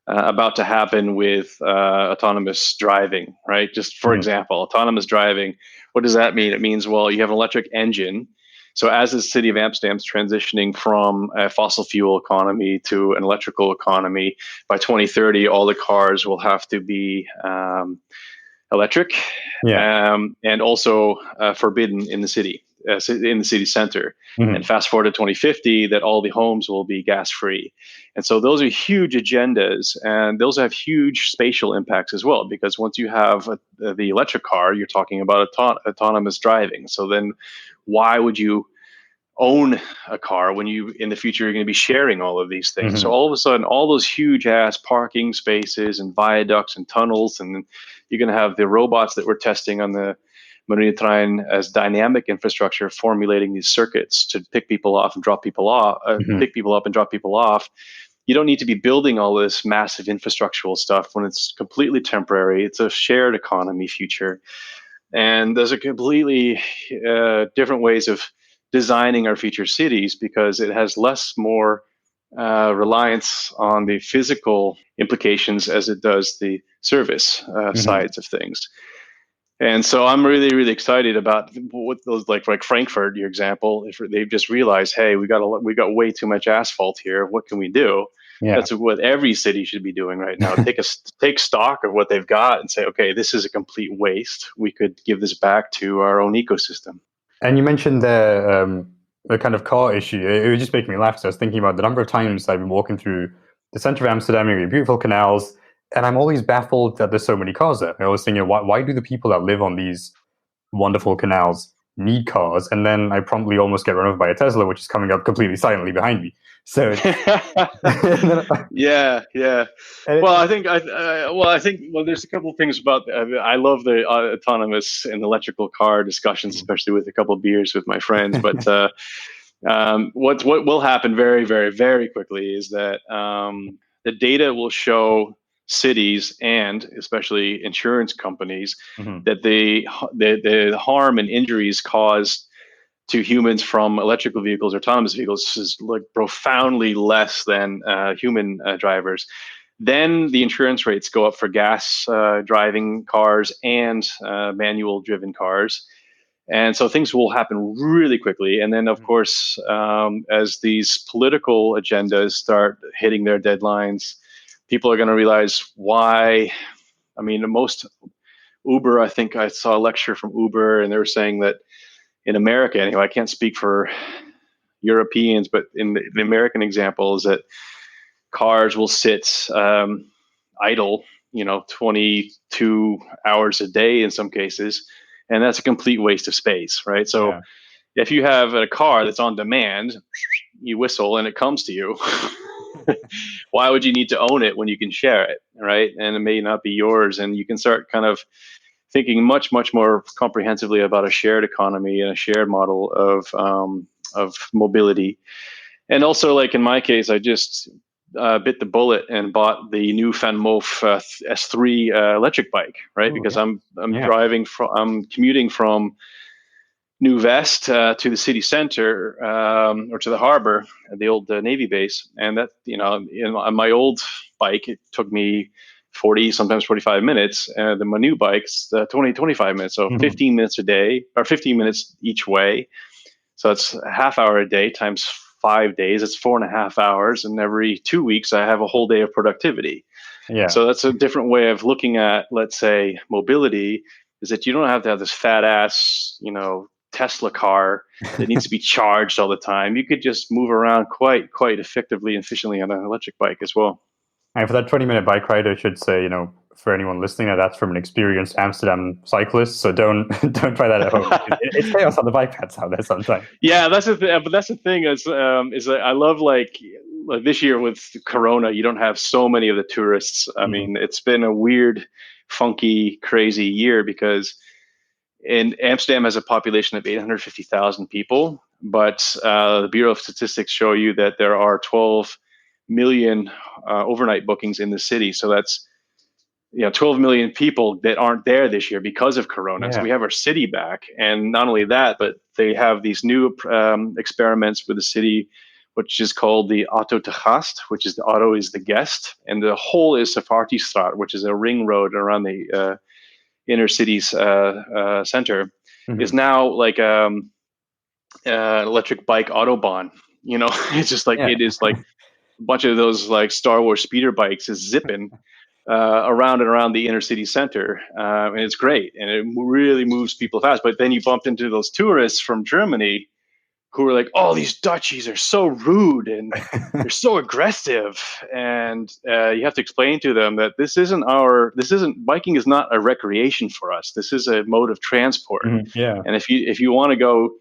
about to happen with autonomous driving, right? Just for example, autonomous driving, what does that mean? It means, well, you have an electric engine. So as the city of Amsterdam's transitioning from a fossil fuel economy to an electrical economy, by 2030, all the cars will have to be electric, and also forbidden in the city, in the city center. And fast forward to 2050, that all the homes will be gas free. And so those are huge agendas, and those have huge spatial impacts as well, because once you have the electric car, you're talking about autonomous driving. So then why would you own a car when you in the future you're going to be sharing all of these things? So all of a sudden, all those huge ass parking spaces and viaducts and tunnels, and you're going to have the robots that we're testing on the Marineterrein as dynamic infrastructure, formulating these circuits to pick people off and drop people off, pick people up and drop people off. You don't need to be building all this massive infrastructural stuff when it's completely temporary. It's a shared economy future, and there's a completely different ways of designing our future cities, because it has more reliance on the physical implications as it does the service sides of things. And so I'm really, really excited about what those, like Frankfurt, your example. If they've just realized, hey, we got way too much asphalt here. What can we do? Yeah. That's what every city should be doing right now. Take stock of what they've got and say, okay, this is a complete waste. We could give this back to our own ecosystem. And you mentioned the kind of car issue. It was just making me laugh. So I was thinking about the number of times I've been walking through the center of Amsterdam, beautiful canals, and I'm always baffled that there's so many cars there. I always think, why do the people that live on these wonderful canals need cars? And then I promptly almost get run over by a Tesla, which is coming up completely silently behind me. So yeah. Well, I think there's a couple of things about. I love the autonomous and electrical car discussions, especially with a couple of beers with my friends. But what will happen very, very, very quickly is that the data will show cities and especially insurance companies that the harm and injuries caused to humans from electrical vehicles or autonomous vehicles is like profoundly less than human drivers. Then the insurance rates go up for gas driving cars and manual driven cars. And so things will happen really quickly. And then, of course, as these political agendas start hitting their deadlines, people are going to realize why. I mean, most Uber, I think I saw a lecture from Uber, and they were saying that in America, anyway, I can't speak for Europeans, but in the American example is that cars will sit idle, 22 hours a day in some cases, and that's a complete waste of space, right? So if you have a car that's on demand, you whistle and it comes to you. Why would you need to own it when you can share it, right? And it may not be yours, and you can start kind of thinking much, much more comprehensively about a shared economy and a shared model of mobility. And also, like in my case, I just bit the bullet and bought the new Van Moof S3 electric bike, right? Because I'm commuting from New Vest to the city center or to the harbor, the old Navy base, and that on my old bike it took me 40, sometimes 45 minutes. And my new bike's 25 minutes, so 15 minutes a day, or 15 minutes each way. So it's a half hour a day times 5 days. It's 4.5 hours, and every 2 weeks I have a whole day of productivity. Yeah. So that's a different way of looking at, let's say, mobility. Is that you don't have to have this fat ass, Tesla car that needs to be charged all the time. You could just move around quite effectively and efficiently on an electric bike as well. And for that 20-minute bike ride, I should say, for anyone listening, that's from an experienced Amsterdam cyclist. So don't try that at home. It's chaos on the bike paths out there sometimes. Yeah, that's the thing. But that's the thing is that I love like this year with Corona, you don't have so many of the tourists. I mean, it's been a weird, funky, crazy year because in Amsterdam has a population of 850,000 people, but the Bureau of Statistics show you that there are 12 million overnight bookings in the city. So that's 12 million people that aren't there this year because of Corona. Yeah. So we have our city back, and not only that, but they have these new experiments with the city, which is called the Auto te Gast, which is the auto is the guest, and the whole is Safartistraat, which is a ring road around the inner city's center, is now like electric bike autobahn. It's just like it is like a bunch of those like Star Wars speeder bikes is zipping around and around the inner city center, and it's great, and it really moves people fast. But then you bump into those tourists from Germany who are like, "Oh, these Dutchies are so rude and they're so aggressive," and you have to explain to them that this isn't biking is not a recreation for us. This is a mode of transport. Yeah. And if you want to go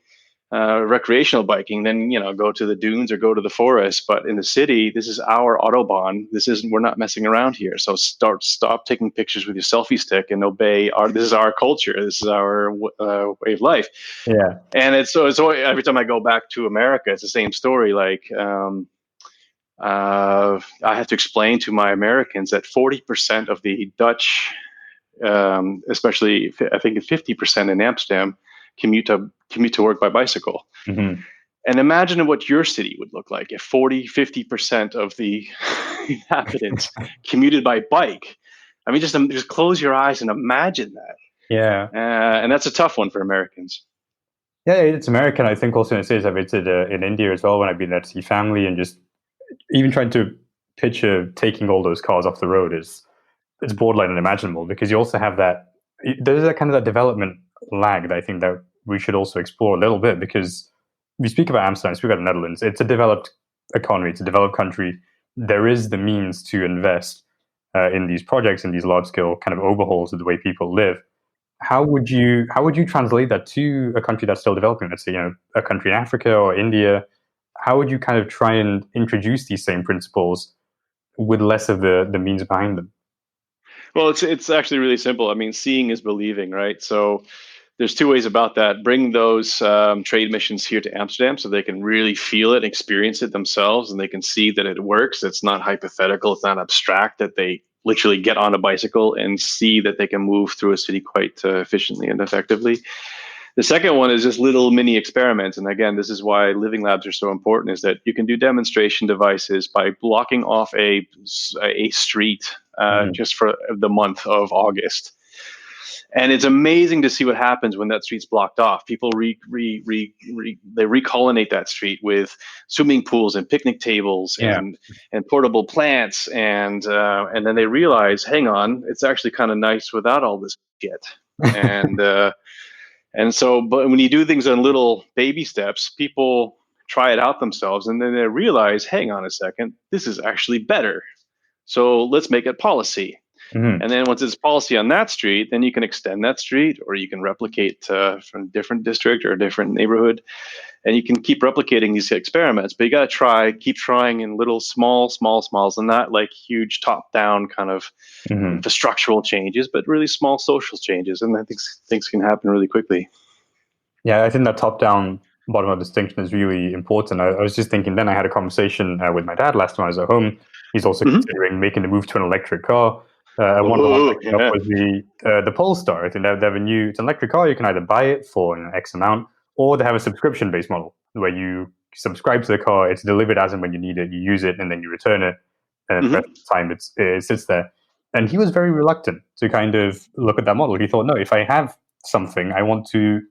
recreational biking, then go to the dunes or go to the forest. But in the city, this is our autobahn. We're not messing around here. So stop taking pictures with your selfie stick and obey this is our culture. This is our way of life. Yeah. And it's every time I go back to America, it's the same story. Like I have to explain to my Americans that 40% of the Dutch, especially I think 50% in Amsterdam, commute to work by bicycle. And imagine what your city would look like if 50% of the inhabitants commuted by bike. I mean, just close your eyes and imagine that. Yeah. And that's a tough one for Americans. Yeah, it's American. I think also in the States, I visited in India as well when I've been there to see family, and just even trying to picture taking all those cars off the road it's borderline unimaginable, because you also have there's that kind of that development lag that I think that we should also explore a little bit, because we speak about Amsterdam, we speak about the Netherlands. It's a developed economy, it's a developed country. There is the means to invest in these projects, in these large-scale kind of overhauls of the way people live. How would you translate that to a country that's still developing? Let's say a country in Africa or India. How would you kind of try and introduce these same principles with less of the means behind them? Well, it's actually really simple. I mean, seeing is believing, right? So there's two ways about that. Bring those trade missions here to Amsterdam so they can really feel it, experience it themselves, and they can see that it works. It's not hypothetical. It's not abstract, that they literally get on a bicycle and see that they can move through a city quite efficiently and effectively. The second one is just little mini experiments. And again, this is why living labs are so important, is that you can do demonstration devices by blocking off a street just for the month of August. And it's amazing to see what happens when that street's blocked off. People they recolonate that street with swimming pools and picnic tables and portable plants, and then they realize, hang on, it's actually kind of nice without all this shit. And so, but when you do things on little baby steps, people try it out themselves, and then they realize, hang on a second, this is actually better. So let's make it policy. And then once it's policy on that street, then you can extend that street, or you can replicate from a different district or a different neighborhood, and you can keep replicating these experiments. But you got to keep trying in little smalls, and not like huge top-down kind of infrastructural changes, but really small social changes. And I think things can happen really quickly. Yeah, I think that top-down, bottom-up distinction is really important. I was just thinking, then I had a conversation with my dad last time I was at home. He's also considering making the move to an electric car. One of the ones I up was the Polestar. I think they have it's an electric car. You can either buy it for an X amount, or they have a subscription-based model where you subscribe to the car. It's delivered as and when you need it. You use it, and then you return it. And the rest of the time, it sits there. And he was very reluctant to kind of look at that model. He thought, no, if I have something, I want to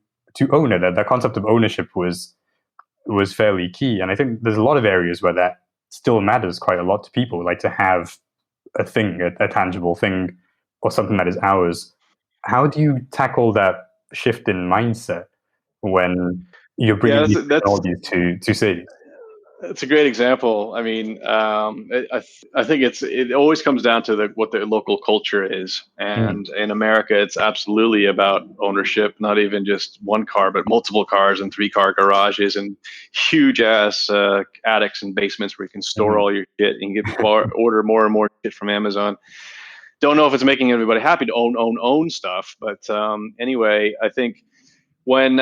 own it. That concept of ownership was fairly key. And I think there's a lot of areas where that still matters quite a lot to people, like to have a thing, a tangible thing, or something that is ours. How do you tackle that shift in mindset when you're bringing these technologies to cities? It's a great example. I mean, I think it always comes down to what the local culture is, Mm, and in America, it's absolutely about ownership. Not even just one car, but multiple cars and 3-car garages and huge ass attics and basements where you can store mhm, all your shit and order more and more shit from Amazon. Don't know if it's making everybody happy to own stuff, but anyway, I think when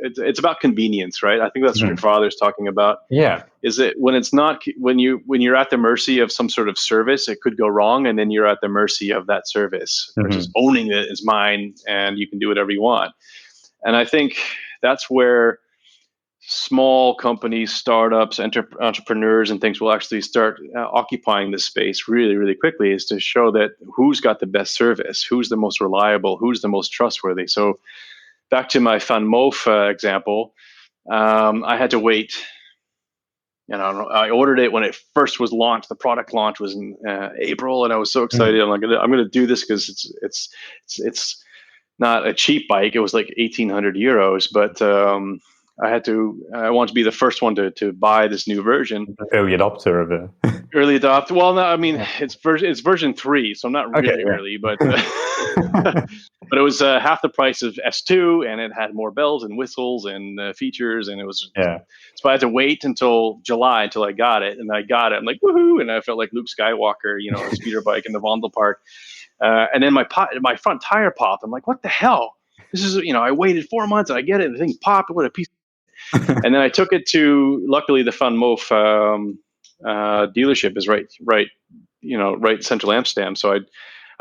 it's about convenience, right? I think that's what your mhm. father's talking about. Yeah. Is that when it's not when you're at the mercy of some sort of service, it could go wrong, and then you're at the mercy of that service versus Mhm, owning it as mine, and you can do whatever you want. And I think that's where small companies, startups, entrepreneurs, and things will actually start occupying this space really, really quickly. Is to show that who's got the best service, who's the most reliable, who's the most trustworthy. So back to my Van Moof example, I had to wait. I ordered it when it first was launched. The product launch was in April, and I was so mhm. excited. I'm like, I'm going to do this because it's not a cheap bike. It was like 1,800 euros, but I want to be the first one to buy this new version. Early adopter of it. Early adopter. Well, no, I mean Yeah. it's version 3, so I'm not Okay, really yeah. early, but but it was half the price of S2, and it had more bells and whistles and features, and it was. Yeah. So I had to wait until July until I got it, and I got it. I'm like woohoo, and I felt like Luke Skywalker, a speeder bike in the Vondel Park, and then my front tire popped. I'm like, what the hell? This is I waited 4 months and I get it. And the thing popped. What a piece. And then I took it to, luckily, the Van Moof dealership is right central Amsterdam. So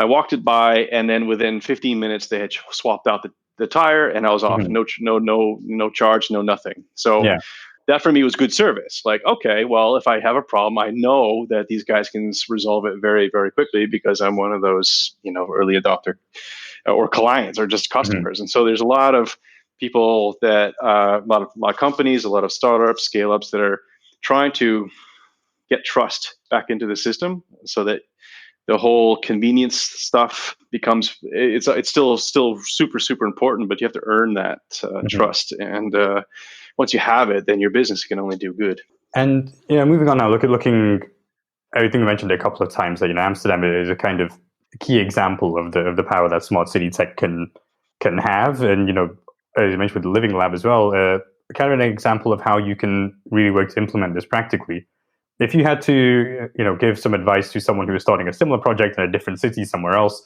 I walked it by, and then within 15 minutes they had swapped out the tire, and I was off. Mhm. No charge, no nothing. So Yeah. that for me was good service. Like, okay, well, if I have a problem, I know that these guys can resolve it very, very quickly because I'm one of those, early adopter or clients or just Mhm. customers. And so there's a lot of people that, a lot of companies, a lot of startups, scale ups that are trying to get trust back into the system so that the whole convenience stuff becomes it's still super super important, but you have to earn that Mhm. trust, and once you have it, then your business can only do good. And moving on now, looking everything you mentioned a couple of times that Amsterdam is a kind of key example of the power that smart city tech can have, and as you mentioned with the Living Lab as well, kind of an example of how you can really work to implement this practically. If you had to give some advice to someone who is starting a similar project in a different city somewhere else,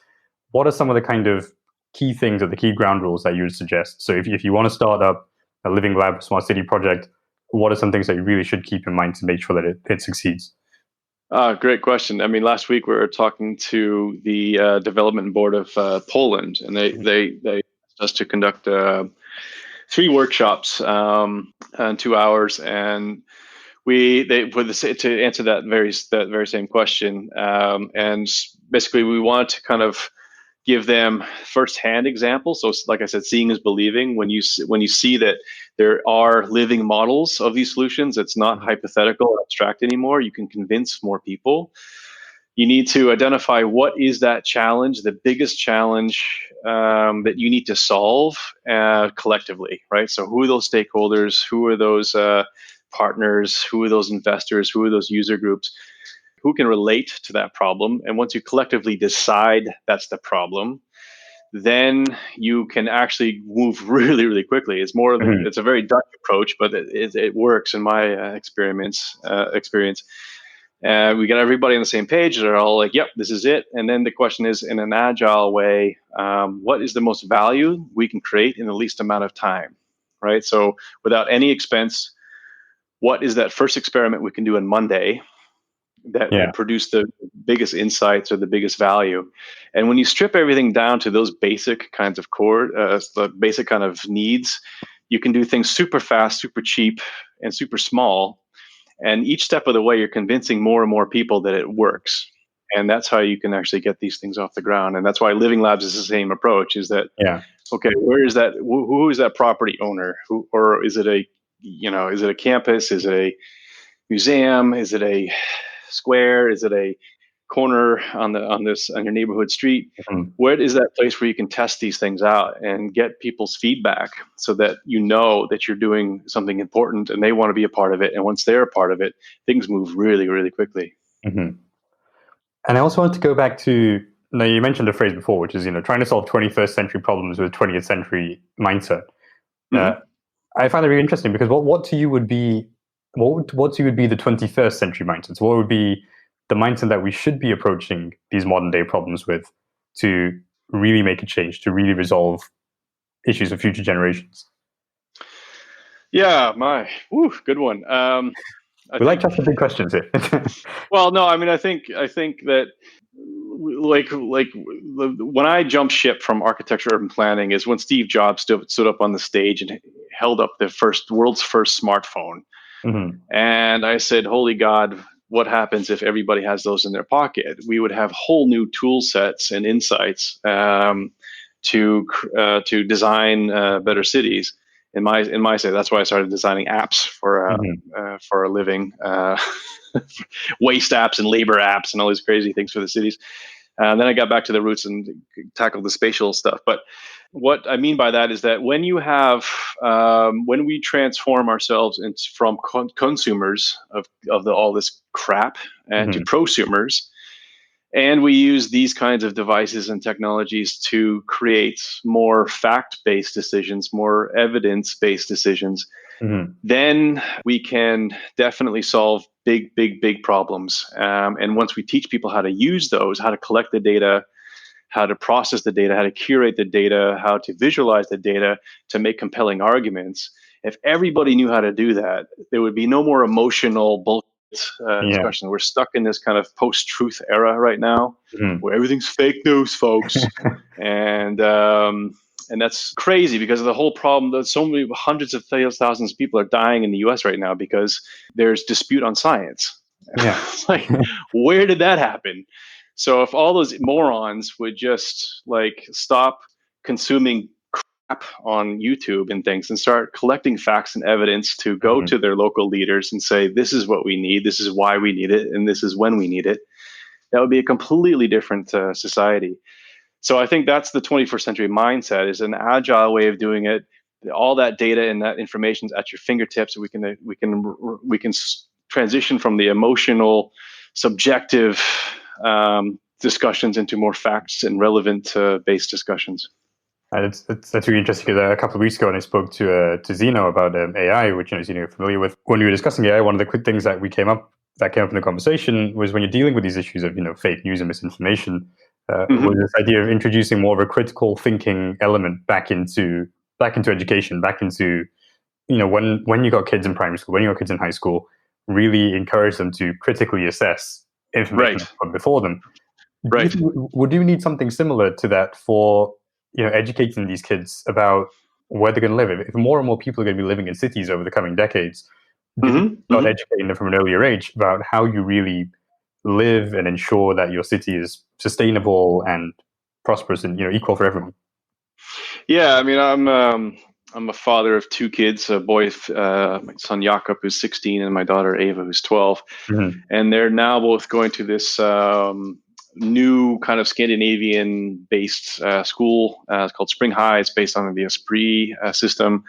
what are some of the kind of key things or the key ground rules that you would suggest? So if you want to start up a Living Lab smart city project, what are some things that you really should keep in mind to make sure that it succeeds? Great question. I mean, last week we were talking to the development board of Poland, and they asked us to conduct 3 workshops in 2 hours, and they for to answer that very same question, and basically we want to kind of give them firsthand examples. So, like I said, seeing is believing. When you see that there are living models of these solutions, it's not hypothetical or abstract anymore. You can convince more people. You need to identify what is that challenge, the biggest challenge that you need to solve collectively, right? So, who are those stakeholders? Who are those partners? Who are those investors? Who are those user groups? Who can relate to that problem? And once you collectively decide that's the problem, then you can actually move really, really quickly. Mhm. It's a very Dutch approach, but it works in my experience. We got everybody on the same page. They're all like, "Yep, this is it." And then the question is, in an agile way, what is the most value we can create in the least amount of time, right? So without any expense, what is that first experiment we can do on Monday that will Yeah. produce the biggest insights or the biggest value? And when you strip everything down to those basic kinds of the basic kind of needs, you can do things super fast, super cheap, and super small. And each step of the way, you're convincing more and more people that it works. And that's how you can actually get these things off the ground. And that's why Living Labs is the same approach. Is that Yeah. okay? Where is that? Who is that property owner? Or is it is it a campus? Is it a museum? Is it a square? Is it a corner on your neighborhood street. Mhm. Where is that place where you can test these things out and get people's feedback so that you know that you're doing something important and they want to be a part of it. And once they're a part of it, things move really, really quickly. Mhm. And I also want to go back to, now you mentioned a phrase before, which is, trying to solve 21st century problems with 20th century mindset. Mm-hmm. I find that really interesting because what to you would be what to you would be the 21st century mindset? So what would be the mindset that we should be approaching these modern day problems with to really make a change, to really resolve issues of future generations? Yeah, good one. We like to ask the big questions here. Well, no, I mean, I think that like when I jumped ship from architecture urban planning is when Steve Jobs stood up on the stage and held up the world's first smartphone. Mm-hmm. And I said, holy God, what happens if everybody has those in their pocket? We would have whole new tool sets and insights to design better cities. In my say, that's why I started designing apps for a living, waste apps and labor apps and all these crazy things for the cities. And then I got back to the roots and tackled the spatial stuff. But what I mean by that is that when you have, when we transform ourselves from consumers of all this crap and to prosumers, and we use these kinds of devices and technologies to create more fact-based decisions, more evidence-based decisions, then we can definitely solve big problems. And once we teach people how to use those, how to collect the data, how to process the data, how to curate the data, how to visualize the data to make compelling arguments, if everybody knew how to do that, there would be no more emotional bullshit discussion. We're stuck in this kind of post-truth era right now, where everything's fake news, folks, and that's crazy because of the whole problem that so many hundreds of thousands of people are dying in the U.S. right now because there's dispute on science. Yeah. Like, where did that happen? So if all those morons would just stop consuming crap on YouTube and things and start collecting facts and evidence to go to their local leaders and say, this is what we need, this is why we need it, and this is when we need it, that would be a completely different society. So I think that's the 21st century mindset, is an agile way of doing it. All that data and that information is at your fingertips. We can transition from the emotional, subjective discussions into more facts and relevant based discussions. And that's really interesting because a couple of weeks ago when I spoke to Zeno about AI, which Zeno you're familiar with, when we were discussing AI, one of the quick things that came up in the conversation was when you're dealing with these issues of fake news and misinformation, was this idea of introducing more of a critical thinking element back into education, back into when you got kids in primary school, when you got kids in high school, really encourage them to critically assess information that's put before them. Right. Would you need something similar to that for educating these kids about where they're going to live? If more and more people are going to be living in cities over the coming decades, start educating them from an earlier age about how you really live and ensure that your city is sustainable and prosperous and equal for everyone? Yeah, I mean, I'm a father of two kids, a boy, my son Jakob, who's 16, and my daughter Ava, who's 12. And they're now both going to this new kind of Scandinavian-based school. It's called Spring High. It's based on the Esprit system,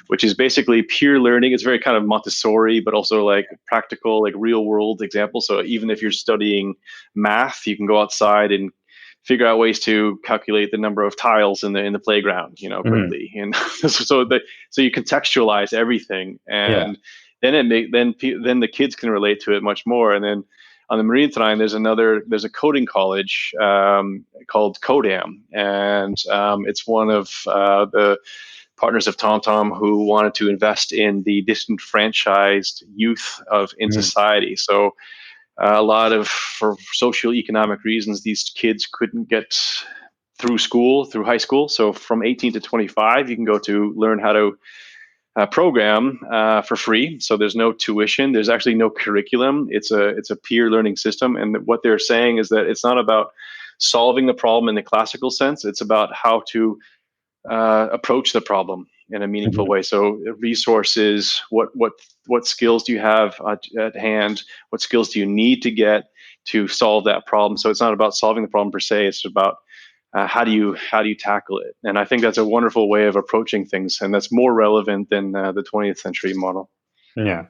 which is basically peer learning. It's very kind of Montessori, but also like practical, like real-world examples. So even if you're studying math, you can go outside and figure out ways to calculate the number of tiles in the playground, quickly. And so you contextualize everything, and then the kids can relate to it much more. And then on the Marineterrein, there's a coding college called Codam, and it's one of the partners of Tom who wanted to invest in the disenfranchised youth in society. So a lot of, for socioeconomic reasons, these kids couldn't get through high school. So from 18 to 25, you can go to learn how to program for free. So there's no tuition. There's actually no curriculum. It's a peer learning system. And what they're saying is that it's not about solving the problem in the classical sense. It's about how to approach the problem in a meaningful way. So resources, what skills do you have at hand? What skills do you need to get? to solve that problem. So it's not about solving the problem per se. It's about how do you tackle it? And I think that's a wonderful way of approaching things, and that's more relevant than the 20th century model. Yeah,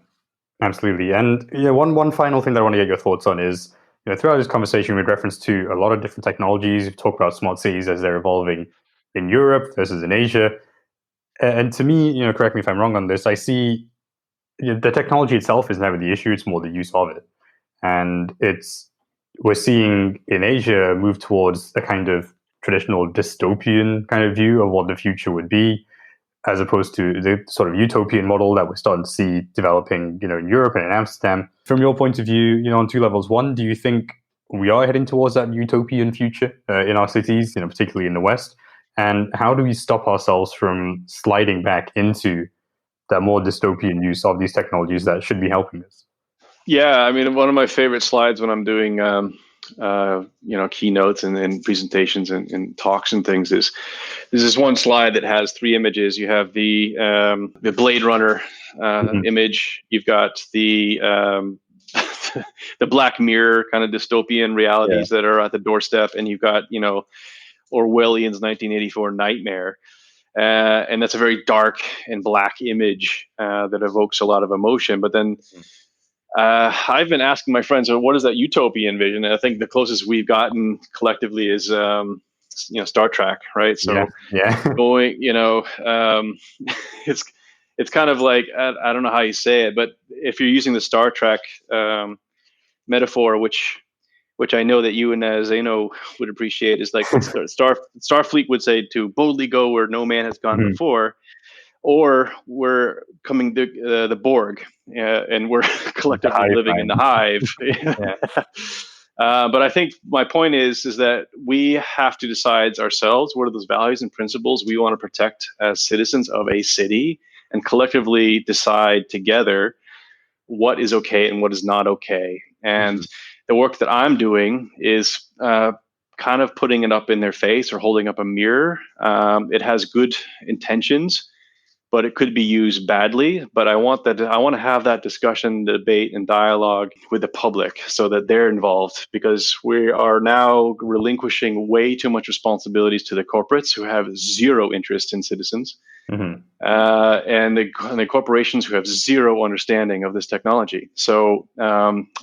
absolutely. And one final thing that I want to get your thoughts on is, throughout this conversation, with reference to a lot of different technologies, we've talked about smart cities as they're evolving in Europe versus in Asia. And to me, correct me if I'm wrong on this, I see the technology itself is never the issue; it's more the use of it. And we're seeing in Asia move towards a kind of traditional dystopian kind of view of what the future would be, as opposed to the sort of utopian model that we're starting to see developing, in Europe and in Amsterdam. From your point of view, on two levels. One, do you think we are heading towards that utopian future in our cities, particularly in the West? And how do we stop ourselves from sliding back into that more dystopian use of these technologies that should be helping us? Yeah, I mean, one of my favorite slides when I'm doing, keynotes and presentations and talks and things is there's this one slide that has three images. You have the Blade Runner image. You've got the the Black Mirror kind of dystopian realities that are at the doorstep, and you've got Orwellian's 1984 nightmare. And that's a very dark and black image that evokes a lot of emotion. But then I've been asking my friends, what is that utopian vision? And I think the closest we've gotten collectively is, Star Trek, right? So going, it's kind of like, I don't know how you say it, but if you're using the Star Trek metaphor, which I know that you and Zeno would appreciate, is like Starfleet would say to boldly go where no man has gone before, or we're coming the Borg, and we're collectively living in the hive. But I think my point is that we have to decide ourselves what are those values and principles we want to protect as citizens of a city, and collectively decide together what is okay and what is not okay. And the work that I'm doing is kind of putting it up in their face or holding up a mirror. It has good intentions, but it could be used badly. But I want to have that discussion, debate, and dialogue with the public so that they're involved, because we are now relinquishing way too much responsibilities to the corporates who have zero interest in citizens, and the corporations who have zero understanding of this technology. So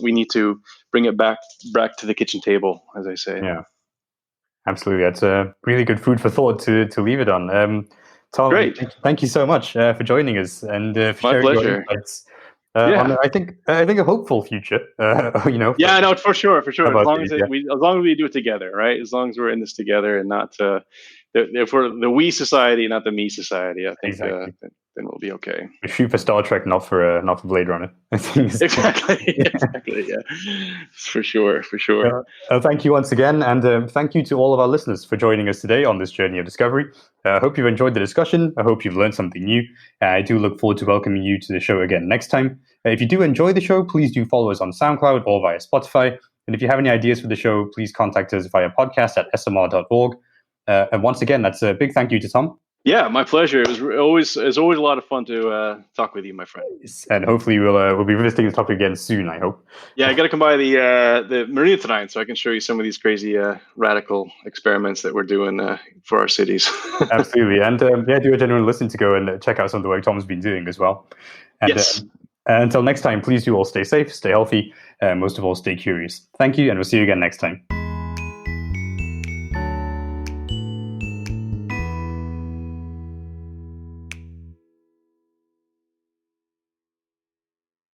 we need to bring it back to the kitchen table, as I say. Yeah, absolutely. That's a really good food for thought to leave it on. Tom, great. Thank you so much for joining us and for sharing your insights. On, I think a hopeful future. Yeah, no, for sure. As long as we do it together, right? As long as we're in this together and not if we're the we society, not the me society, I think then we'll be okay. We shoot for Star Trek, not for Blade Runner. Exactly. Yeah, for sure. Thank you once again, and thank you to all of our listeners for joining us today on this journey of discovery. I hope you've enjoyed the discussion. I hope you've learned something new. I do look forward to welcoming you to the show again next time. If you do enjoy the show, please do follow us on SoundCloud or via Spotify. And if you have any ideas for the show, please contact us via podcast@esomar.org. And once again, that's a big thank you to Tom. Yeah, my pleasure. It's always a lot of fun to talk with you, my friend. And hopefully we'll be revisiting the topic again soon, I hope. Yeah, I got to come by the Marineterrein so I can show you some of these crazy radical experiments that we're doing for our cities. Absolutely. And do a genuine listen to go and check out some of the work Tom's been doing as well. And, yes. Until next time, please do all stay safe, stay healthy, and most of all, stay curious. Thank you, and we'll see you again next time.